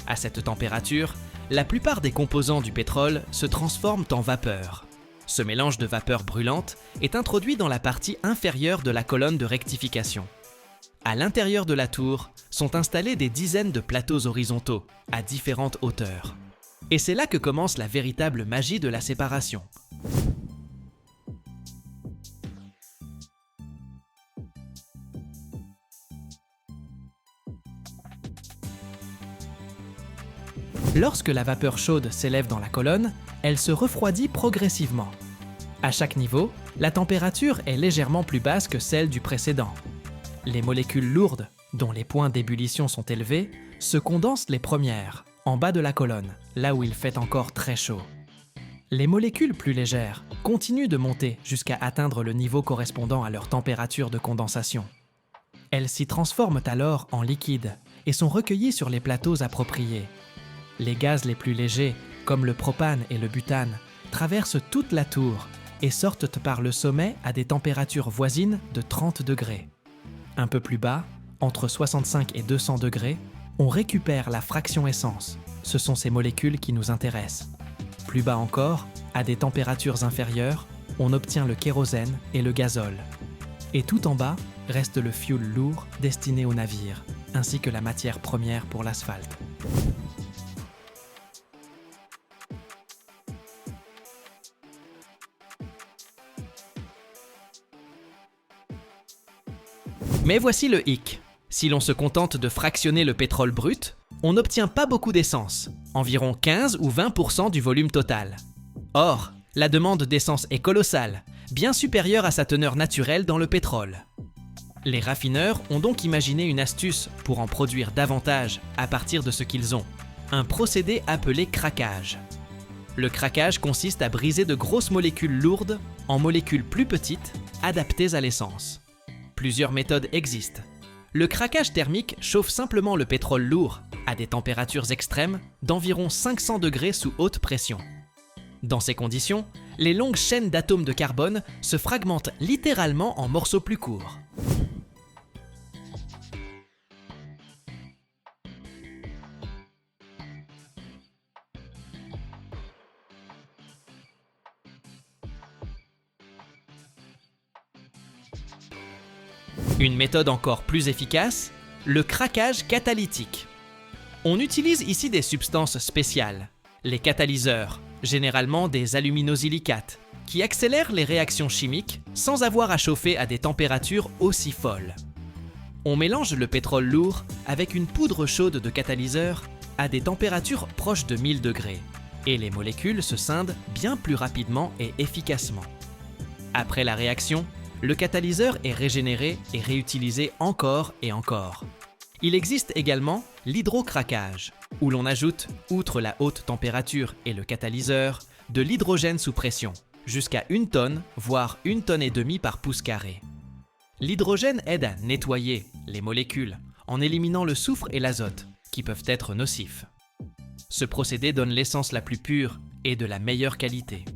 À cette température, la plupart des composants du pétrole se transforment en vapeur. Ce mélange de vapeur brûlante est introduit dans la partie inférieure de la colonne de rectification. À l'intérieur de la tour sont installés des dizaines de plateaux horizontaux, à différentes hauteurs. Et c'est là que commence la véritable magie de la séparation. Lorsque la vapeur chaude s'élève dans la colonne, elle se refroidit progressivement. À chaque niveau, la température est légèrement plus basse que celle du précédent. Les molécules lourdes, dont les points d'ébullition sont élevés, se condensent les premières, en bas de la colonne, là où il fait encore très chaud. Les molécules plus légères continuent de monter jusqu'à atteindre le niveau correspondant à leur température de condensation. Elles s'y transforment alors en liquide et sont recueillies sur les plateaux appropriés. Les gaz les plus légers, comme le propane et le butane, traversent toute la tour et sortent par le sommet à des températures voisines de 30 degrés. Un peu plus bas, entre 65 et 200 degrés, on récupère la fraction essence. Ce sont ces molécules qui nous intéressent. Plus bas encore, à des températures inférieures, on obtient le kérosène et le gazole. Et tout en bas reste le fioul lourd destiné aux navires, ainsi que la matière première pour l'asphalte. Mais voici le hic. Si l'on se contente de fractionner le pétrole brut, on n'obtient pas beaucoup d'essence, environ 15 ou 20% du volume total. Or, la demande d'essence est colossale, bien supérieure à sa teneur naturelle dans le pétrole. Les raffineurs ont donc imaginé une astuce pour en produire davantage à partir de ce qu'ils ont, un procédé appelé craquage. Le craquage consiste à briser de grosses molécules lourdes en molécules plus petites, adaptées à l'essence. Plusieurs méthodes existent. Le craquage thermique chauffe simplement le pétrole lourd à des températures extrêmes d'environ 500 degrés sous haute pression. Dans ces conditions, Les longues chaînes d'atomes de carbone se fragmentent littéralement en morceaux plus courts. Une méthode encore plus efficace, le craquage catalytique. On utilise ici des substances spéciales, les catalyseurs, généralement des aluminosilicates, qui accélèrent les réactions chimiques sans avoir à chauffer à des températures aussi folles. On mélange le pétrole lourd avec une poudre chaude de catalyseur à des températures proches de 1000 degrés, et les molécules se scindent bien plus rapidement et efficacement. Après la réaction, le catalyseur est régénéré et réutilisé encore et encore. Il existe également l'hydrocraquage, où l'on ajoute, outre la haute température et le catalyseur, de l'hydrogène sous pression, jusqu'à 1 tonne, voire 1,5 tonnes par pouce carré. L'hydrogène aide à nettoyer les molécules en éliminant le soufre et l'azote, qui peuvent être nocifs. Ce procédé donne l'essence la plus pure et de la meilleure qualité.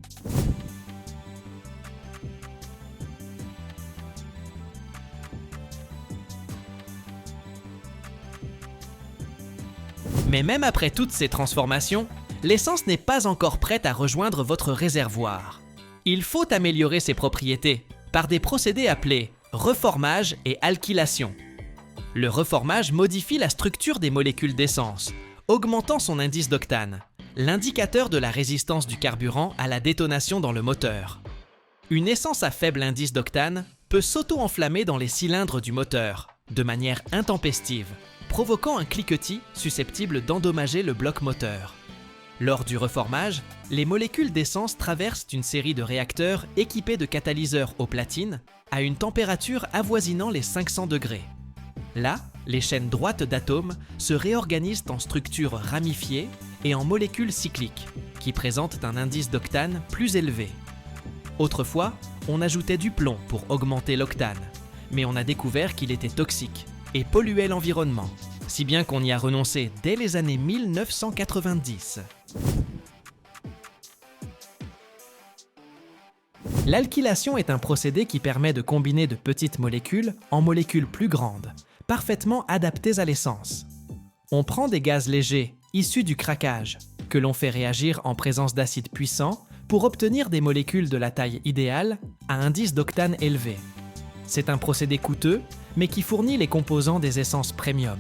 Mais même après toutes ces transformations, l'essence n'est pas encore prête à rejoindre votre réservoir. Il faut améliorer ses propriétés par des procédés appelés reformage et alkylation. Le reformage modifie la structure des molécules d'essence, augmentant son indice d'octane, l'indicateur de la résistance du carburant à la détonation dans le moteur. Une essence à faible indice d'octane peut s'auto-enflammer dans les cylindres du moteur, de manière intempestive, provoquant un cliquetis susceptible d'endommager le bloc moteur. Lors du reformage, les molécules d'essence traversent une série de réacteurs équipés de catalyseurs au platine à une température avoisinant les 500 degrés. Là, les chaînes droites d'atomes se réorganisent en structures ramifiées et en molécules cycliques, qui présentent un indice d'octane plus élevé. Autrefois, on ajoutait du plomb pour augmenter l'octane, mais on a découvert qu'il était toxique et polluait l'environnement, si bien qu'on y a renoncé dès les années 1990. L'alkylation est un procédé qui permet de combiner de petites molécules en molécules plus grandes, parfaitement adaptées à l'essence. On prend des gaz légers, issus du craquage, que l'on fait réagir en présence d'acides puissants pour obtenir des molécules de la taille idéale à indice d'octane élevé. C'est un procédé coûteux, mais qui fournit les composants des essences premium.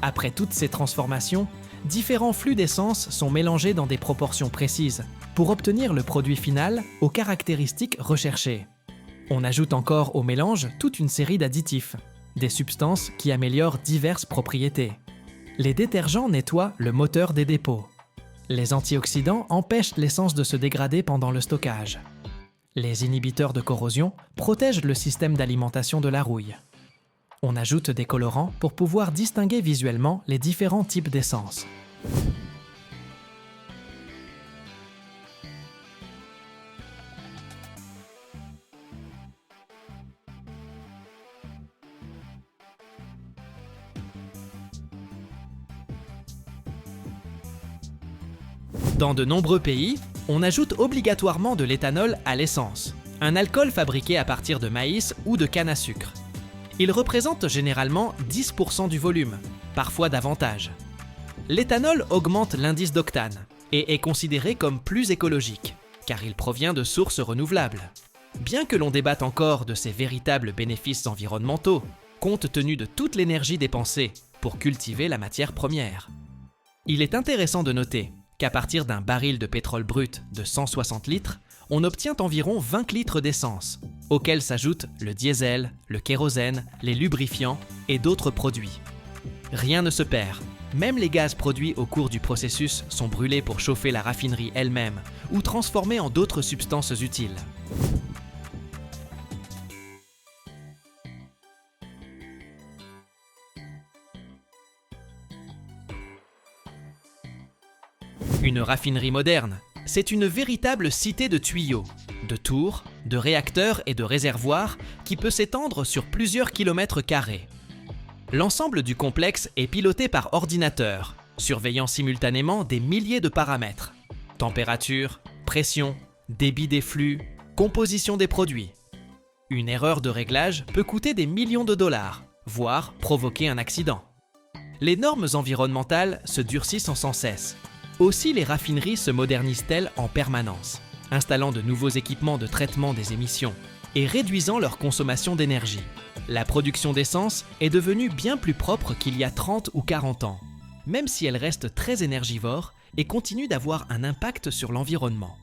Après toutes ces transformations, différents flux d'essence sont mélangés dans des proportions précises pour obtenir le produit final aux caractéristiques recherchées. On ajoute encore au mélange toute une série d'additifs, des substances qui améliorent diverses propriétés. Les détergents nettoient le moteur des dépôts. Les antioxydants empêchent l'essence de se dégrader pendant le stockage. Les inhibiteurs de corrosion protègent le système d'alimentation de la rouille. On ajoute des colorants pour pouvoir distinguer visuellement les différents types d'essence. Dans de nombreux pays, on ajoute obligatoirement de l'éthanol à l'essence, un alcool fabriqué à partir de maïs ou de canne à sucre. Il représente généralement 10% du volume, parfois davantage. L'éthanol augmente l'indice d'octane et est considéré comme plus écologique, car il provient de sources renouvelables. Bien que l'on débatte encore de ses véritables bénéfices environnementaux, compte tenu de toute l'énergie dépensée pour cultiver la matière première. Il est intéressant de noter qu'à partir d'un baril de pétrole brut de 160 litres, on obtient environ 20 litres d'essence, auxquels s'ajoutent le diesel, le kérosène, les lubrifiants et d'autres produits. Rien ne se perd, même les gaz produits au cours du processus sont brûlés pour chauffer la raffinerie elle-même ou transformés en d'autres substances utiles. Une raffinerie moderne, c'est une véritable cité de tuyaux, de tours, de réacteurs et de réservoirs qui peut s'étendre sur plusieurs kilomètres carrés. L'ensemble du complexe est piloté par ordinateur, surveillant simultanément des milliers de paramètres: température, pression, débit des flux, composition des produits. Une erreur de réglage peut coûter des millions de dollars, voire provoquer un accident. Les normes environnementales se durcissent sans cesse. Aussi les raffineries se modernisent-elles en permanence, installant de nouveaux équipements de traitement des émissions et réduisant leur consommation d'énergie. La production d'essence est devenue bien plus propre qu'il y a 30 ou 40 ans, même si elle reste très énergivore et continue d'avoir un impact sur l'environnement.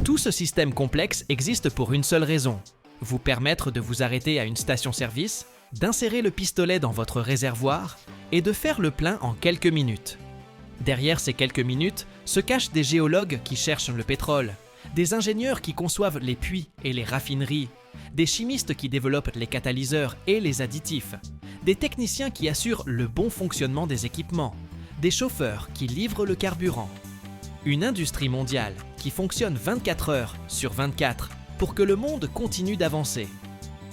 Tout ce système complexe existe pour une seule raison, vous permettre de vous arrêter à une station-service, d'insérer le pistolet dans votre réservoir et de faire le plein en quelques minutes. Derrière ces quelques minutes se cachent des géologues qui cherchent le pétrole, des ingénieurs qui conçoivent les puits et les raffineries, des chimistes qui développent les catalyseurs et les additifs, des techniciens qui assurent le bon fonctionnement des équipements, des chauffeurs qui livrent le carburant. Une industrie mondiale qui fonctionne 24 heures sur 24 pour que le monde continue d'avancer.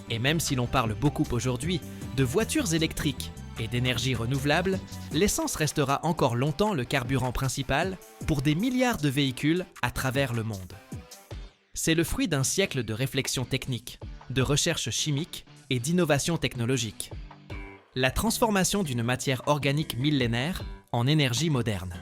Et même si l'on parle beaucoup aujourd'hui de voitures électriques et d'énergie renouvelable, l'essence restera encore longtemps le carburant principal pour des milliards de véhicules à travers le monde. C'est le fruit d'un siècle de réflexion technique, de recherche chimique et d'innovation technologique. La transformation d'une matière organique millénaire en énergie moderne.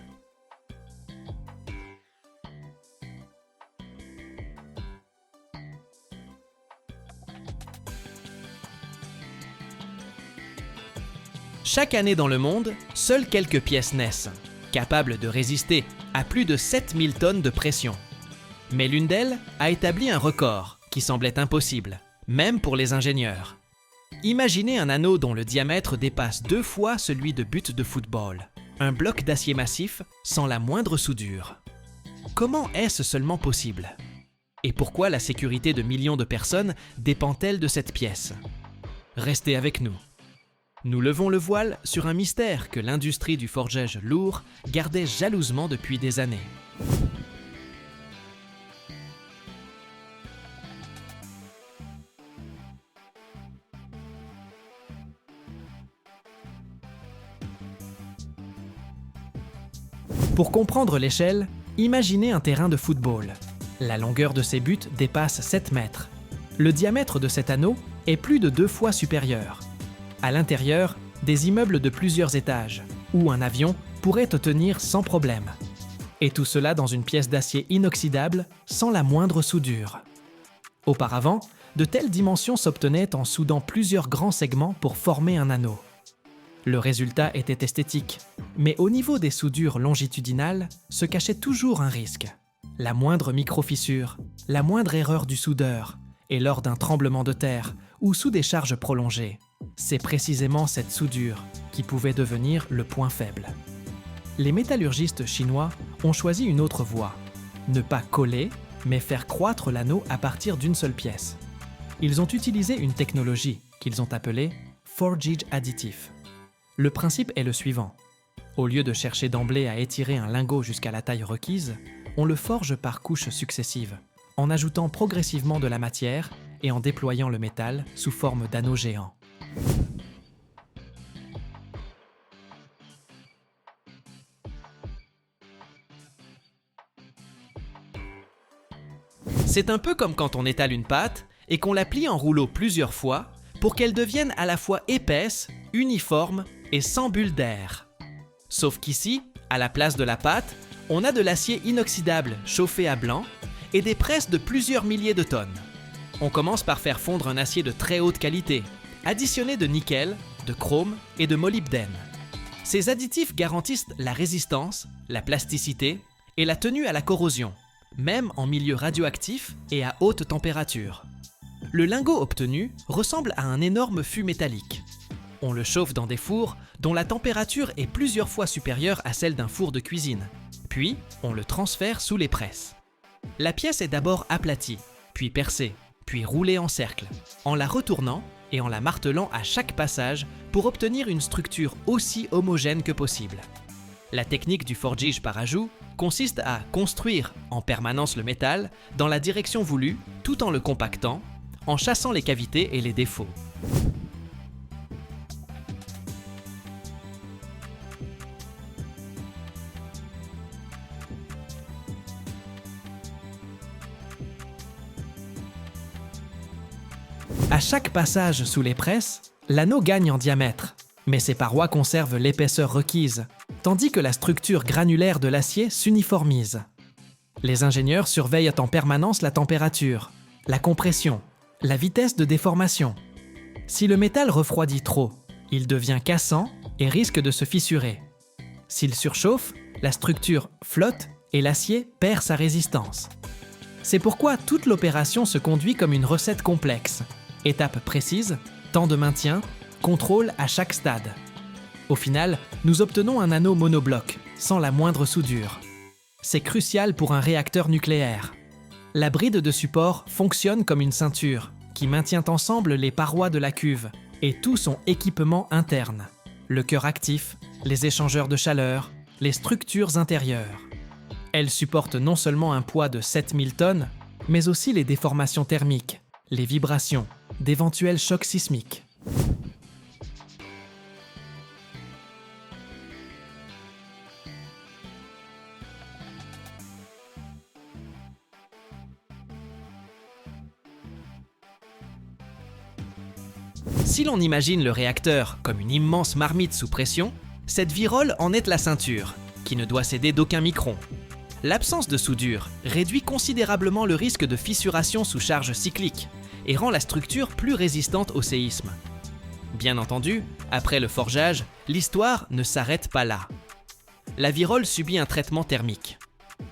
Chaque année dans le monde, seules quelques pièces naissent, capables de résister à plus de 7000 tonnes de pression. Mais l'une d'elles a établi un record qui semblait impossible, même pour les ingénieurs. Imaginez un anneau dont le diamètre dépasse 2 fois celui de buts de football, un bloc d'acier massif sans la moindre soudure. Comment est-ce seulement possible? Et pourquoi la sécurité de millions de personnes dépend-elle de cette pièce? Restez avec nous. Nous levons le voile sur un mystère que l'industrie du forgeage lourd gardait jalousement depuis des années. Pour comprendre l'échelle, imaginez un terrain de football. La longueur de ses buts dépasse 7 mètres. Le diamètre de cet anneau est plus de 2 fois supérieur. À l'intérieur, des immeubles de plusieurs étages, où un avion pourrait te tenir sans problème. Et tout cela dans une pièce d'acier inoxydable, sans la moindre soudure. Auparavant, de telles dimensions s'obtenaient en soudant plusieurs grands segments pour former un anneau. Le résultat était esthétique, mais au niveau des soudures longitudinales se cachait toujours un risque. La moindre micro-fissure, la moindre erreur du soudeur, et lors d'un tremblement de terre ou sous des charges prolongées, c'est précisément cette soudure qui pouvait devenir le point faible. Les métallurgistes chinois ont choisi une autre voie, ne pas coller, mais faire croître l'anneau à partir d'une seule pièce. Ils ont utilisé une technologie qu'ils ont appelée forgage additif. Le principe est le suivant. Au lieu de chercher d'emblée à étirer un lingot jusqu'à la taille requise, on le forge par couches successives, en ajoutant progressivement de la matière et en déployant le métal sous forme d'anneaux géants. C'est un peu comme quand on étale une pâte et qu'on la plie en rouleau plusieurs fois pour qu'elle devienne à la fois épaisse, uniforme et sans bulles d'air. Sauf qu'ici, à la place de la pâte, on a de l'acier inoxydable chauffé à blanc et des presses de plusieurs milliers de tonnes. On commence par faire fondre un acier de très haute qualité, additionné de nickel, de chrome et de molybdène. Ces additifs garantissent la résistance, la plasticité et la tenue à la corrosion, même en milieu radioactif et à haute température. Le lingot obtenu ressemble à un énorme fût métallique. On le chauffe dans des fours dont la température est plusieurs fois supérieure à celle d'un four de cuisine. Puis, on le transfère sous les presses. La pièce est d'abord aplatie, puis percée, puis roulée en cercle, en la retournant et en la martelant à chaque passage pour obtenir une structure aussi homogène que possible. La technique du forgage par ajout consiste à construire en permanence le métal dans la direction voulue tout en le compactant, en chassant les cavités et les défauts. À chaque passage sous les presses, l'anneau gagne en diamètre, mais ses parois conservent l'épaisseur requise, tandis que la structure granulaire de l'acier s'uniformise. Les ingénieurs surveillent en permanence la température, la compression, la vitesse de déformation. Si le métal refroidit trop, il devient cassant et risque de se fissurer. S'il surchauffe, la structure flotte et l'acier perd sa résistance. C'est pourquoi toute l'opération se conduit comme une recette complexe. Étapes précises, temps de maintien, contrôle à chaque stade. Au final, nous obtenons un anneau monobloc, sans la moindre soudure. C'est crucial pour un réacteur nucléaire. La bride de support fonctionne comme une ceinture, qui maintient ensemble les parois de la cuve et tout son équipement interne. Le cœur actif, les échangeurs de chaleur, les structures intérieures. Elle supporte non seulement un poids de 7000 tonnes, mais aussi les déformations thermiques, les vibrations, d'éventuels chocs sismiques. Si l'on imagine le réacteur comme une immense marmite sous pression, cette virole en est la ceinture, qui ne doit céder d'aucun micron. L'absence de soudure réduit considérablement le risque de fissuration sous charge cyclique et rend la structure plus résistante au séisme. Bien entendu, après le forgeage, l'histoire ne s'arrête pas là. La virole subit un traitement thermique.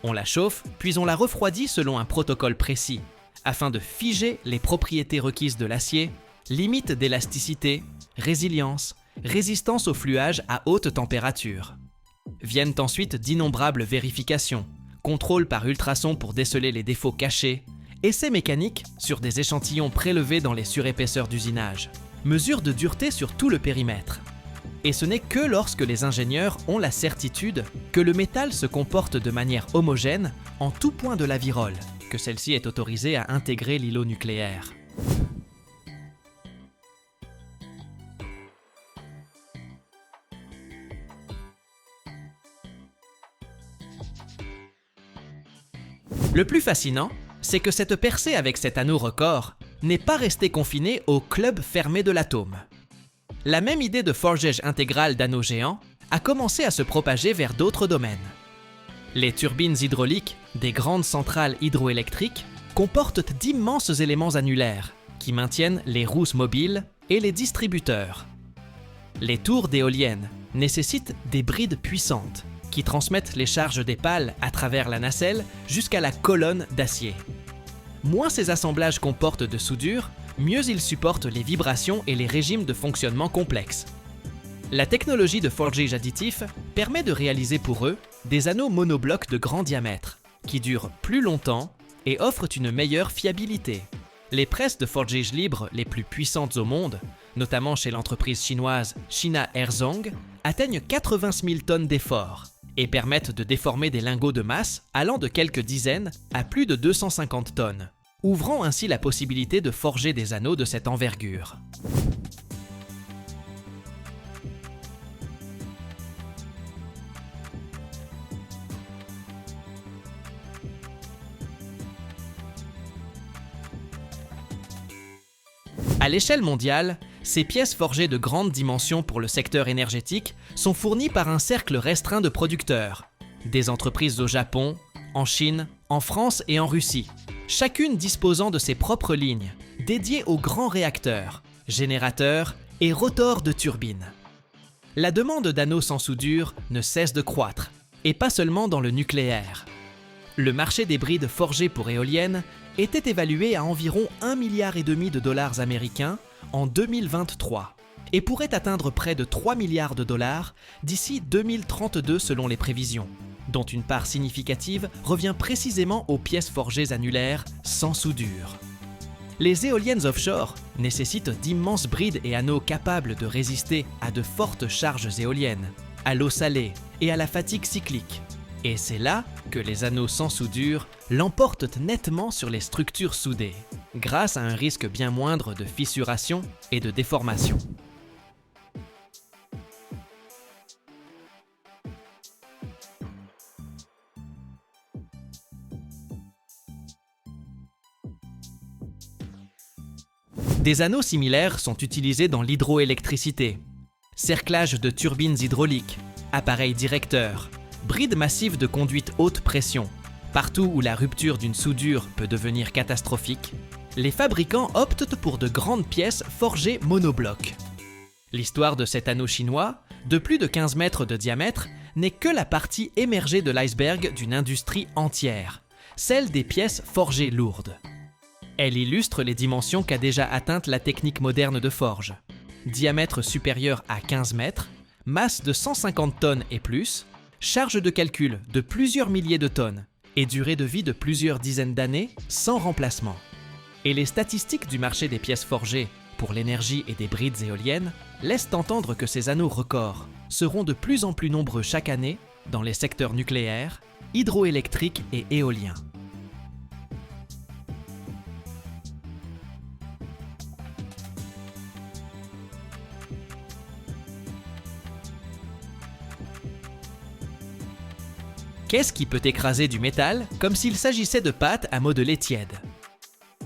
On la chauffe, puis on la refroidit selon un protocole précis, afin de figer les propriétés requises de l'acier, limite d'élasticité, résilience, résistance au fluage à haute température. Viennent ensuite d'innombrables vérifications, contrôles par ultrasons pour déceler les défauts cachés, essais mécaniques sur des échantillons prélevés dans les surépaisseurs d'usinage, mesures de dureté sur tout le périmètre. Et ce n'est que lorsque les ingénieurs ont la certitude que le métal se comporte de manière homogène en tout point de la virole, que celle-ci est autorisée à intégrer l'îlot nucléaire. Le plus fascinant, c'est que cette percée avec cet anneau record n'est pas restée confinée au club fermé de l'atome. La même idée de forgeage intégral d'anneaux géants a commencé à se propager vers d'autres domaines. Les turbines hydrauliques des grandes centrales hydroélectriques comportent d'immenses éléments annulaires qui maintiennent les rousses mobiles et les distributeurs. Les tours d'éoliennes nécessitent des brides puissantes qui transmettent les charges des pales à travers la nacelle jusqu'à la colonne d'acier. Moins ces assemblages comportent de soudure, mieux ils supportent les vibrations et les régimes de fonctionnement complexes. La technologie de forgeage additif permet de réaliser pour eux des anneaux monoblocs de grand diamètre, qui durent plus longtemps et offrent une meilleure fiabilité. Les presses de forgeage libre les plus puissantes au monde, notamment chez l'entreprise chinoise China Airzong, atteignent 80 000 tonnes d'effort et permettent de déformer des lingots de masse allant de quelques dizaines à plus de 250 tonnes, ouvrant ainsi la possibilité de forger des anneaux de cette envergure. À l'échelle mondiale, ces pièces forgées de grandes dimensions pour le secteur énergétique sont fournies par un cercle restreint de producteurs, des entreprises au Japon, en Chine, en France et en Russie, chacune disposant de ses propres lignes, dédiées aux grands réacteurs, générateurs et rotors de turbines. La demande d'anneaux sans soudure ne cesse de croître, et pas seulement dans le nucléaire. Le marché des brides forgées pour éoliennes était évalué à environ 1,5 milliard de dollars américains en 2023 et pourrait atteindre près de 3 milliards de dollars d'ici 2032 selon les prévisions, dont une part significative revient précisément aux pièces forgées annulaires sans soudure. Les éoliennes offshore nécessitent d'immenses brides et anneaux capables de résister à de fortes charges éoliennes, à l'eau salée et à la fatigue cyclique. Et c'est là que les anneaux sans soudure l'emportent nettement sur les structures soudées, grâce à un risque bien moindre de fissuration et de déformation. Des anneaux similaires sont utilisés dans l'hydroélectricité. Cerclage de turbines hydrauliques, appareils directeurs, brides massives de conduite haute pression. Partout où la rupture d'une soudure peut devenir catastrophique, les fabricants optent pour de grandes pièces forgées monobloc. L'histoire de cet anneau chinois, de plus de 15 mètres de diamètre, n'est que la partie émergée de l'iceberg d'une industrie entière, celle des pièces forgées lourdes. Elle illustre les dimensions qu'a déjà atteintes la technique moderne de forge. Diamètre supérieur à 15 mètres, masse de 150 tonnes et plus, charge de calcul de plusieurs milliers de tonnes et durée de vie de plusieurs dizaines d'années sans remplacement. Et les statistiques du marché des pièces forgées pour l'énergie et des brides éoliennes laissent entendre que ces anneaux records seront de plus en plus nombreux chaque année dans les secteurs nucléaires, hydroélectriques et éoliens. Qu'est-ce qui peut écraser du métal comme s'il s'agissait de pâtes à modeler tiède?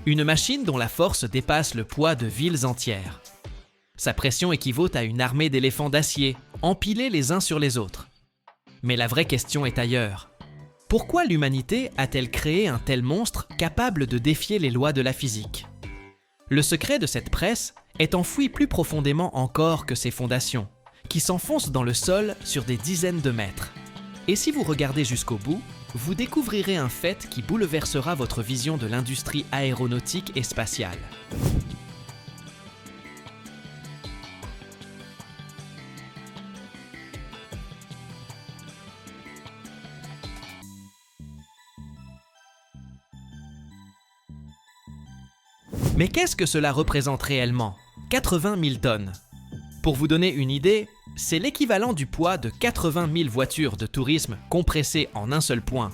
Une machine dont la force dépasse le poids de villes entières. Sa pression équivaut à une armée d'éléphants d'acier, empilés les uns sur les autres. Mais la vraie question est ailleurs. Pourquoi l'humanité a-t-elle créé un tel monstre capable de défier les lois de la physique? Le secret de cette presse est enfoui plus profondément encore que ses fondations, qui s'enfoncent dans le sol sur des dizaines de mètres. Et si vous regardez jusqu'au bout, vous découvrirez un fait qui bouleversera votre vision de l'industrie aéronautique et spatiale. Mais qu'est-ce que cela représente réellement? 80 000 tonnes. Pour vous donner une idée, c'est l'équivalent du poids de 80 000 voitures de tourisme compressées en un seul point,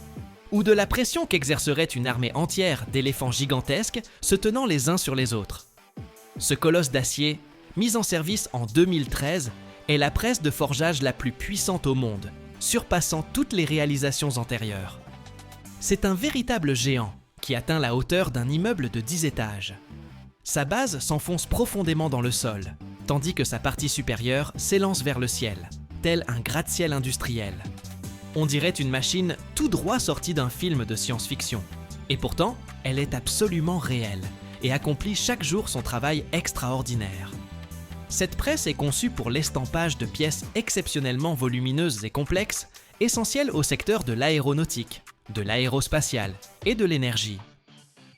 ou de la pression qu'exercerait une armée entière d'éléphants gigantesques se tenant les uns sur les autres. Ce colosse d'acier, mis en service en 2013, est la presse de forgeage la plus puissante au monde, surpassant toutes les réalisations antérieures. C'est un véritable géant qui atteint la hauteur d'un immeuble de 10 étages. Sa base s'enfonce profondément dans le sol, tandis que sa partie supérieure s'élance vers le ciel, tel un gratte-ciel industriel. On dirait une machine tout droit sortie d'un film de science-fiction. Et pourtant, elle est absolument réelle et accomplit chaque jour son travail extraordinaire. Cette presse est conçue pour l'estampage de pièces exceptionnellement volumineuses et complexes, essentielles au secteur de l'aéronautique, de l'aérospatiale et de l'énergie.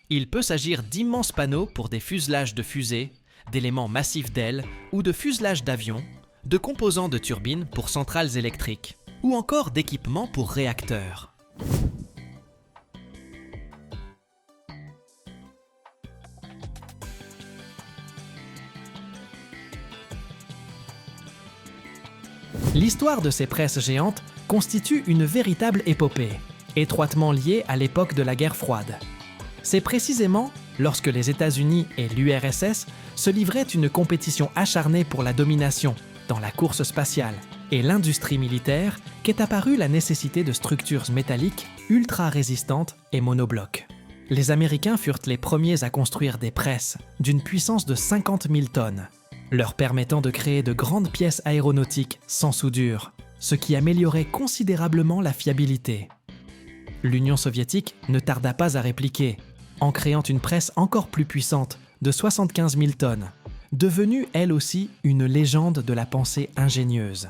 Il peut s'agir d'immenses panneaux pour des fuselages de fusées, d'éléments massifs d'ailes ou de fuselages d'avions, de composants de turbines pour centrales électriques, ou encore d'équipements pour réacteurs. L'histoire de ces presses géantes constitue une véritable épopée, étroitement liée à l'époque de la guerre froide. C'est précisément lorsque les États-Unis et l'URSS se livraient une compétition acharnée pour la domination dans la course spatiale et l'industrie militaire qu'est apparue la nécessité de structures métalliques ultra résistantes et monoblocs. Les Américains furent les premiers à construire des presses d'une puissance de 50 000 tonnes, leur permettant de créer de grandes pièces aéronautiques sans soudure, ce qui améliorait considérablement la fiabilité. L'Union soviétique ne tarda pas à répliquer, en créant une presse encore plus puissante de 75 000 tonnes, devenue elle aussi une légende de la pensée ingénieuse.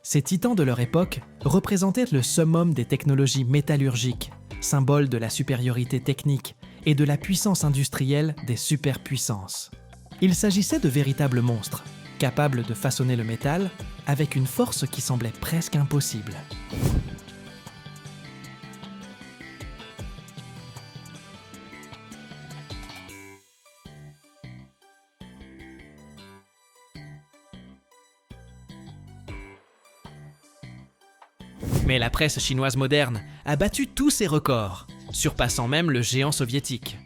Ces titans de leur époque représentaient le summum des technologies métallurgiques, symbole de la supériorité technique et de la puissance industrielle des superpuissances. Il s'agissait de véritables monstres, capables de façonner le métal avec une force qui semblait presque impossible. Mais la presse chinoise moderne a battu tous ses records, surpassant même le géant soviétique.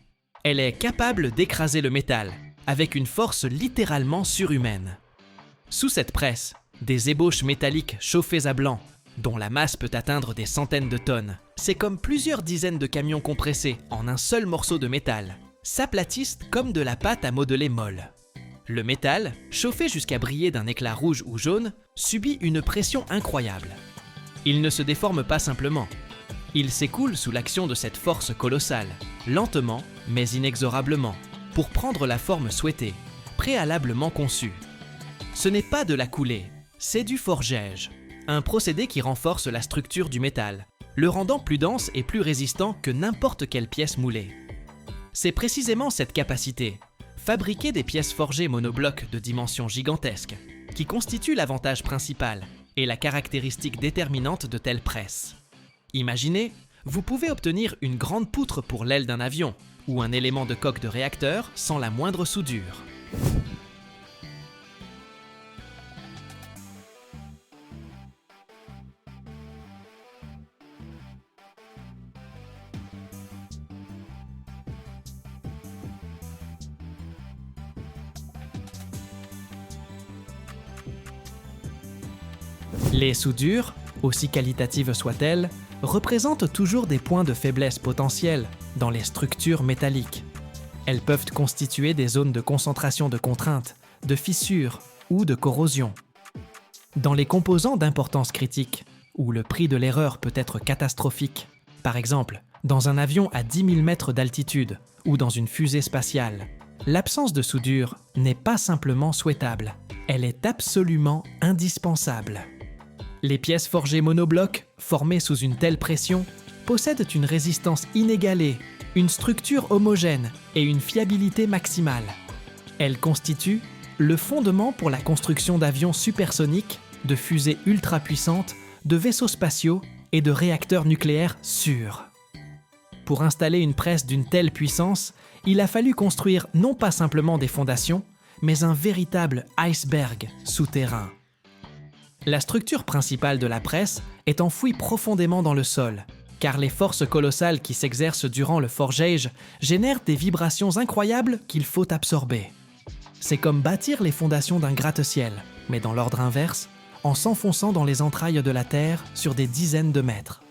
Elle est capable d'écraser le métal, avec une force littéralement surhumaine. Sous cette presse, des ébauches métalliques chauffées à blanc, dont la masse peut atteindre des centaines de tonnes. C'est comme plusieurs dizaines de camions compressés en un seul morceau de métal, s'aplatissent comme de la pâte à modeler molle. Le métal, chauffé jusqu'à briller d'un éclat rouge ou jaune, subit une pression incroyable. Il ne se déforme pas simplement. Il s'écoule sous l'action de cette force colossale, lentement mais inexorablement, pour prendre la forme souhaitée, préalablement conçue. Ce n'est pas de la coulée, c'est du forgage, un procédé qui renforce la structure du métal, le rendant plus dense et plus résistant que n'importe quelle pièce moulée. C'est précisément cette capacité, fabriquer des pièces forgées monoblocs de dimensions gigantesques, qui constitue l'avantage principal et la caractéristique déterminante de telles presses. Imaginez, vous pouvez obtenir une grande poutre pour l'aile d'un avion ou un élément de coque de réacteur sans la moindre soudure. Les soudures, aussi qualitatives soient-elles, représentent toujours des points de faiblesse potentiels dans les structures métalliques. Elles peuvent constituer des zones de concentration de contraintes, de fissures ou de corrosion. Dans les composants d'importance critique, où le prix de l'erreur peut être catastrophique, par exemple dans un avion à 10 000 mètres d'altitude ou dans une fusée spatiale, l'absence de soudure n'est pas simplement souhaitable, elle est absolument indispensable. Les pièces forgées monoblocs, formées sous une telle pression, possèdent une résistance inégalée, une structure homogène et une fiabilité maximale. Elles constituent le fondement pour la construction d'avions supersoniques, de fusées ultra puissantes, de vaisseaux spatiaux et de réacteurs nucléaires sûrs. Pour installer une presse d'une telle puissance, il a fallu construire non pas simplement des fondations, mais un véritable iceberg souterrain. La structure principale de la presse est enfouie profondément dans le sol, car les forces colossales qui s'exercent durant le forgeage génèrent des vibrations incroyables qu'il faut absorber. C'est comme bâtir les fondations d'un gratte-ciel, mais dans l'ordre inverse, en s'enfonçant dans les entrailles de la Terre sur des dizaines de mètres.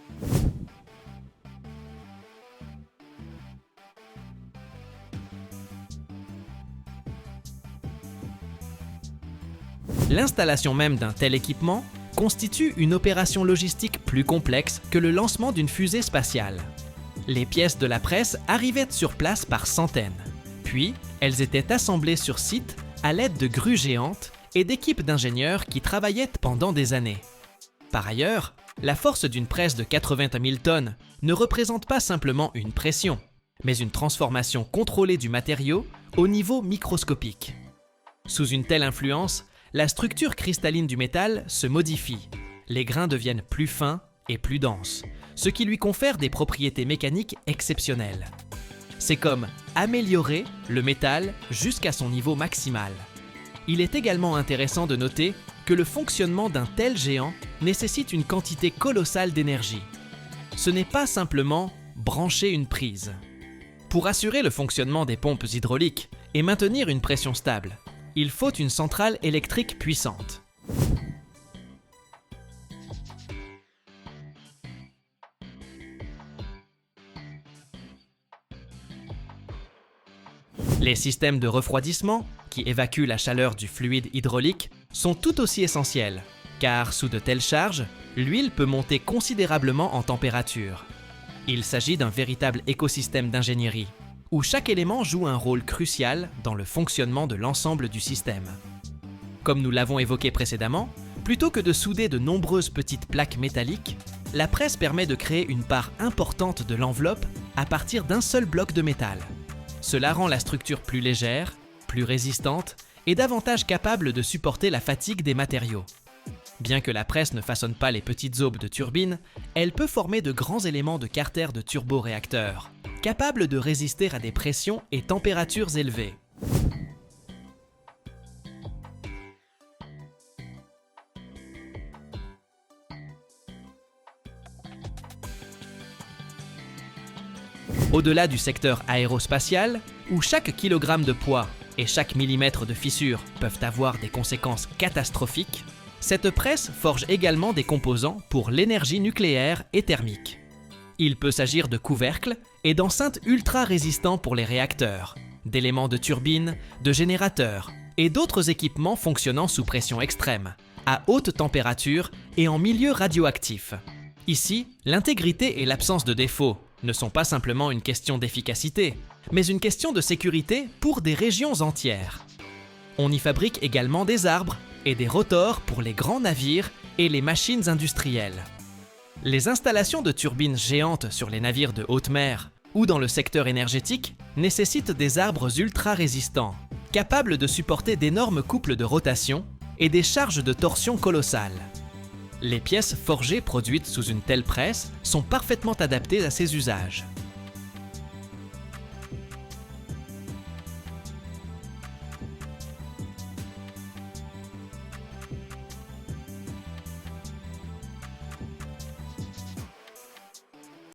L'installation même d'un tel équipement constitue une opération logistique plus complexe que le lancement d'une fusée spatiale. Les pièces de la presse arrivaient sur place par centaines, puis elles étaient assemblées sur site à l'aide de grues géantes et d'équipes d'ingénieurs qui travaillaient pendant des années. Par ailleurs, la force d'une presse de 80 000 tonnes ne représente pas simplement une pression, mais une transformation contrôlée du matériau au niveau microscopique. Sous une telle influence, la structure cristalline du métal se modifie. Les grains deviennent plus fins et plus denses, ce qui lui confère des propriétés mécaniques exceptionnelles. C'est comme améliorer le métal jusqu'à son niveau maximal. Il est également intéressant de noter que le fonctionnement d'un tel géant nécessite une quantité colossale d'énergie. Ce n'est pas simplement brancher une prise. Pour assurer le fonctionnement des pompes hydrauliques et maintenir une pression stable, il faut une centrale électrique puissante. Les systèmes de refroidissement, qui évacuent la chaleur du fluide hydraulique, sont tout aussi essentiels, car sous de telles charges, l'huile peut monter considérablement en température. Il s'agit d'un véritable écosystème d'ingénierie, où chaque élément joue un rôle crucial dans le fonctionnement de l'ensemble du système. Comme nous l'avons évoqué précédemment, plutôt que de souder de nombreuses petites plaques métalliques, la presse permet de créer une part importante de l'enveloppe à partir d'un seul bloc de métal. Cela rend la structure plus légère, plus résistante et davantage capable de supporter la fatigue des matériaux. Bien que la presse ne façonne pas les petites aubes de turbines, elle peut former de grands éléments de carter de turboréacteurs, capables de résister à des pressions et températures élevées. Au-delà du secteur aérospatial, où chaque kilogramme de poids et chaque millimètre de fissure peuvent avoir des conséquences catastrophiques, cette presse forge également des composants pour l'énergie nucléaire et thermique. Il peut s'agir de couvercles et d'enceintes ultra résistants pour les réacteurs, d'éléments de turbine, de générateurs et d'autres équipements fonctionnant sous pression extrême, à haute température et en milieu radioactif. Ici, l'intégrité et l'absence de défauts ne sont pas simplement une question d'efficacité, mais une question de sécurité pour des régions entières. On y fabrique également des arbres et des rotors pour les grands navires et les machines industrielles. Les installations de turbines géantes sur les navires de haute mer ou dans le secteur énergétique nécessitent des arbres ultra résistants, capables de supporter d'énormes couples de rotation et des charges de torsion colossales. Les pièces forgées produites sous une telle presse sont parfaitement adaptées à ces usages.